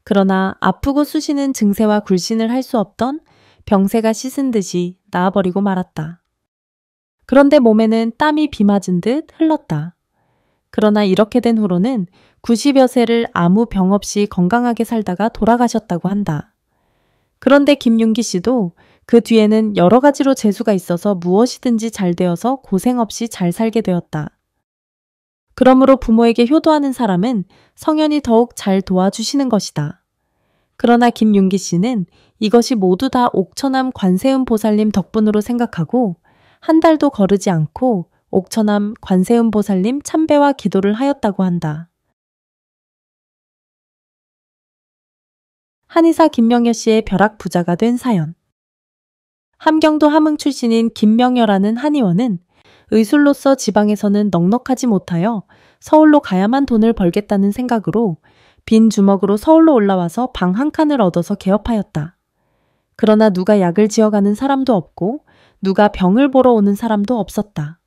그러나 아프고 쑤시는 증세와 굴신을 할 수 없던 병새가 씻은 듯이 나아버리고 말았다. 그런데 몸에는 땀이 비 맞은 듯 흘렀다. 그러나 이렇게 된 후로는 90여 세를 아무 병 없이 건강하게 살다가 돌아가셨다고 한다. 그런데 김윤기 씨도 그 뒤에는 여러 가지로 재수가 있어서 무엇이든지 잘 되어서 고생 없이 잘 살게 되었다. 그러므로 부모에게 효도하는 사람은 성현이 더욱 잘 도와주시는 것이다. 그러나 김윤기 씨는 이것이 모두 다 옥천암 관세음 보살님 덕분으로 생각하고 한 달도 거르지 않고 옥천암 관세음 보살님 참배와 기도를 하였다고 한다. 한의사 김명여 씨의 벼락 부자가 된 사연. 함경도 함흥 출신인 김명여라는 한의원은 의술로서 지방에서는 넉넉하지 못하여 서울로 가야만 돈을 벌겠다는 생각으로 빈 주먹으로 서울로 올라와서 방 한 칸을 얻어서 개업하였다. 그러나 누가 약을 지어가는 사람도 없고 누가 병을 보러 오는 사람도 없었다.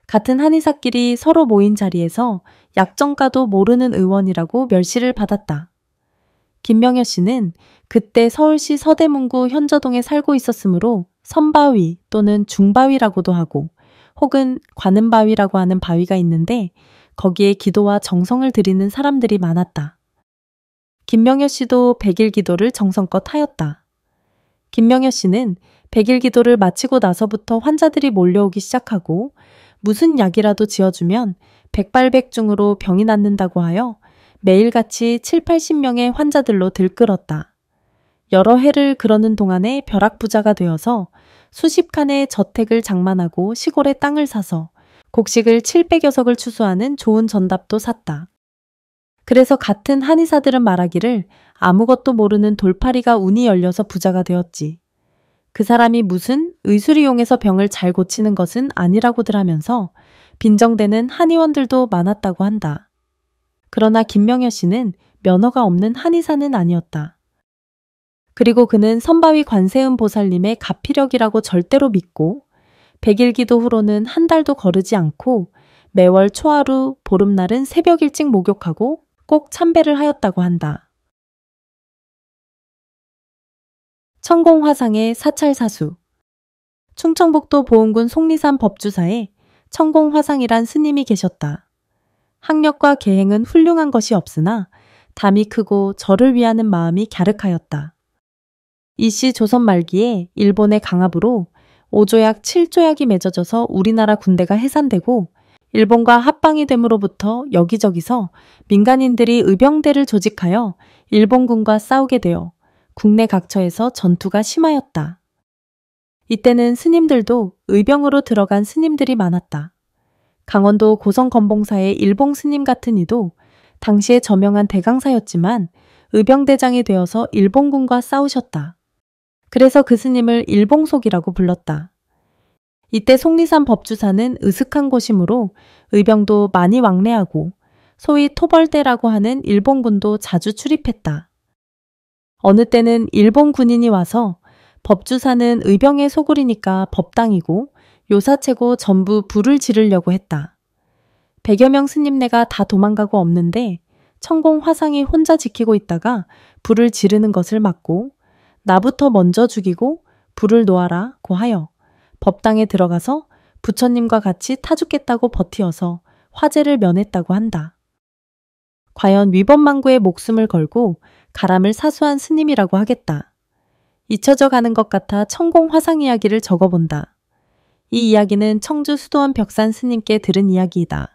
같은 한의사끼리 서로 모인 자리에서 약정가도 모르는 의원이라고 멸시를 받았다. 김명여 씨는 그때 서울시 서대문구 현저동에 살고 있었으므로 선바위 또는 중바위라고도 하고 혹은 관음바위라고 하는 바위가 있는데 거기에 기도와 정성을 드리는 사람들이 많았다. 김명여 씨도 100일 기도를 정성껏 하였다. 김명여 씨는 100일 기도를 마치고 나서부터 환자들이 몰려오기 시작하고 무슨 약이라도 지어주면 백발백중으로 병이 낫는다고 하여 매일같이 7, 80명의 환자들로 들끓었다. 여러 해를 그러는 동안에 벼락부자가 되어서 수십 칸의 저택을 장만하고 시골에 땅을 사서 곡식을 700여 석을 추수하는 좋은 전답도 샀다. 그래서 같은 한의사들은 말하기를 아무것도 모르는 돌팔이가 운이 열려서 부자가 되었지. 그 사람이 무슨 의술을 이용해서 병을 잘 고치는 것은 아니라고들 하면서 빈정대는 한의원들도 많았다고 한다. 그러나 김명여 씨는 면허가 없는 한의사는 아니었다. 그리고 그는 선바위 관세음 보살님의 가피력이라고 절대로 믿고 백일기도 후로는 한 달도 거르지 않고 매월 초하루, 보름날은 새벽 일찍 목욕하고 꼭 참배를 하였다고 한다. 천공화상의 사찰사수. 충청북도 보은군 속리산 법주사에 천공화상이란 스님이 계셨다. 학력과 계행은 훌륭한 것이 없으나 담이 크고 절을 위하는 마음이 갸륵하였다. 이씨 조선 말기에 일본의 강압으로 5조약 7조약이 맺어져서 우리나라 군대가 해산되고 일본과 합방이 됨으로부터 여기저기서 민간인들이 의병대를 조직하여 일본군과 싸우게 되어 국내 각처에서 전투가 심하였다. 이때는 스님들도 의병으로 들어간 스님들이 많았다. 강원도 고성건봉사의 일봉 스님 같은 이도 당시에 저명한 대강사였지만 의병대장이 되어서 일본군과 싸우셨다. 그래서 그 스님을 일봉속이라고 불렀다. 이때 속리산 법주사는 으슥한 곳이므로 의병도 많이 왕래하고 소위 토벌대라고 하는 일본군도 자주 출입했다. 어느 때는 일본 군인이 와서 법주사는 의병의 소굴이니까 법당이고 요사체고 전부 불을 지르려고 했다. 100여 명 스님네가 다 도망가고 없는데 천공 화상이 혼자 지키고 있다가 불을 지르는 것을 막고 나부터 먼저 죽이고 불을 놓아라 고 하여 법당에 들어가서 부처님과 같이 타 죽겠다고 버티어서 화재를 면했다고 한다. 과연 위법망구의 목숨을 걸고 가람을 사수한 스님이라고 하겠다. 잊혀져 가는 것 같아 천공 화상 이야기를 적어본다. 이 이야기는 청주 수도원 벽산 스님께 들은 이야기이다.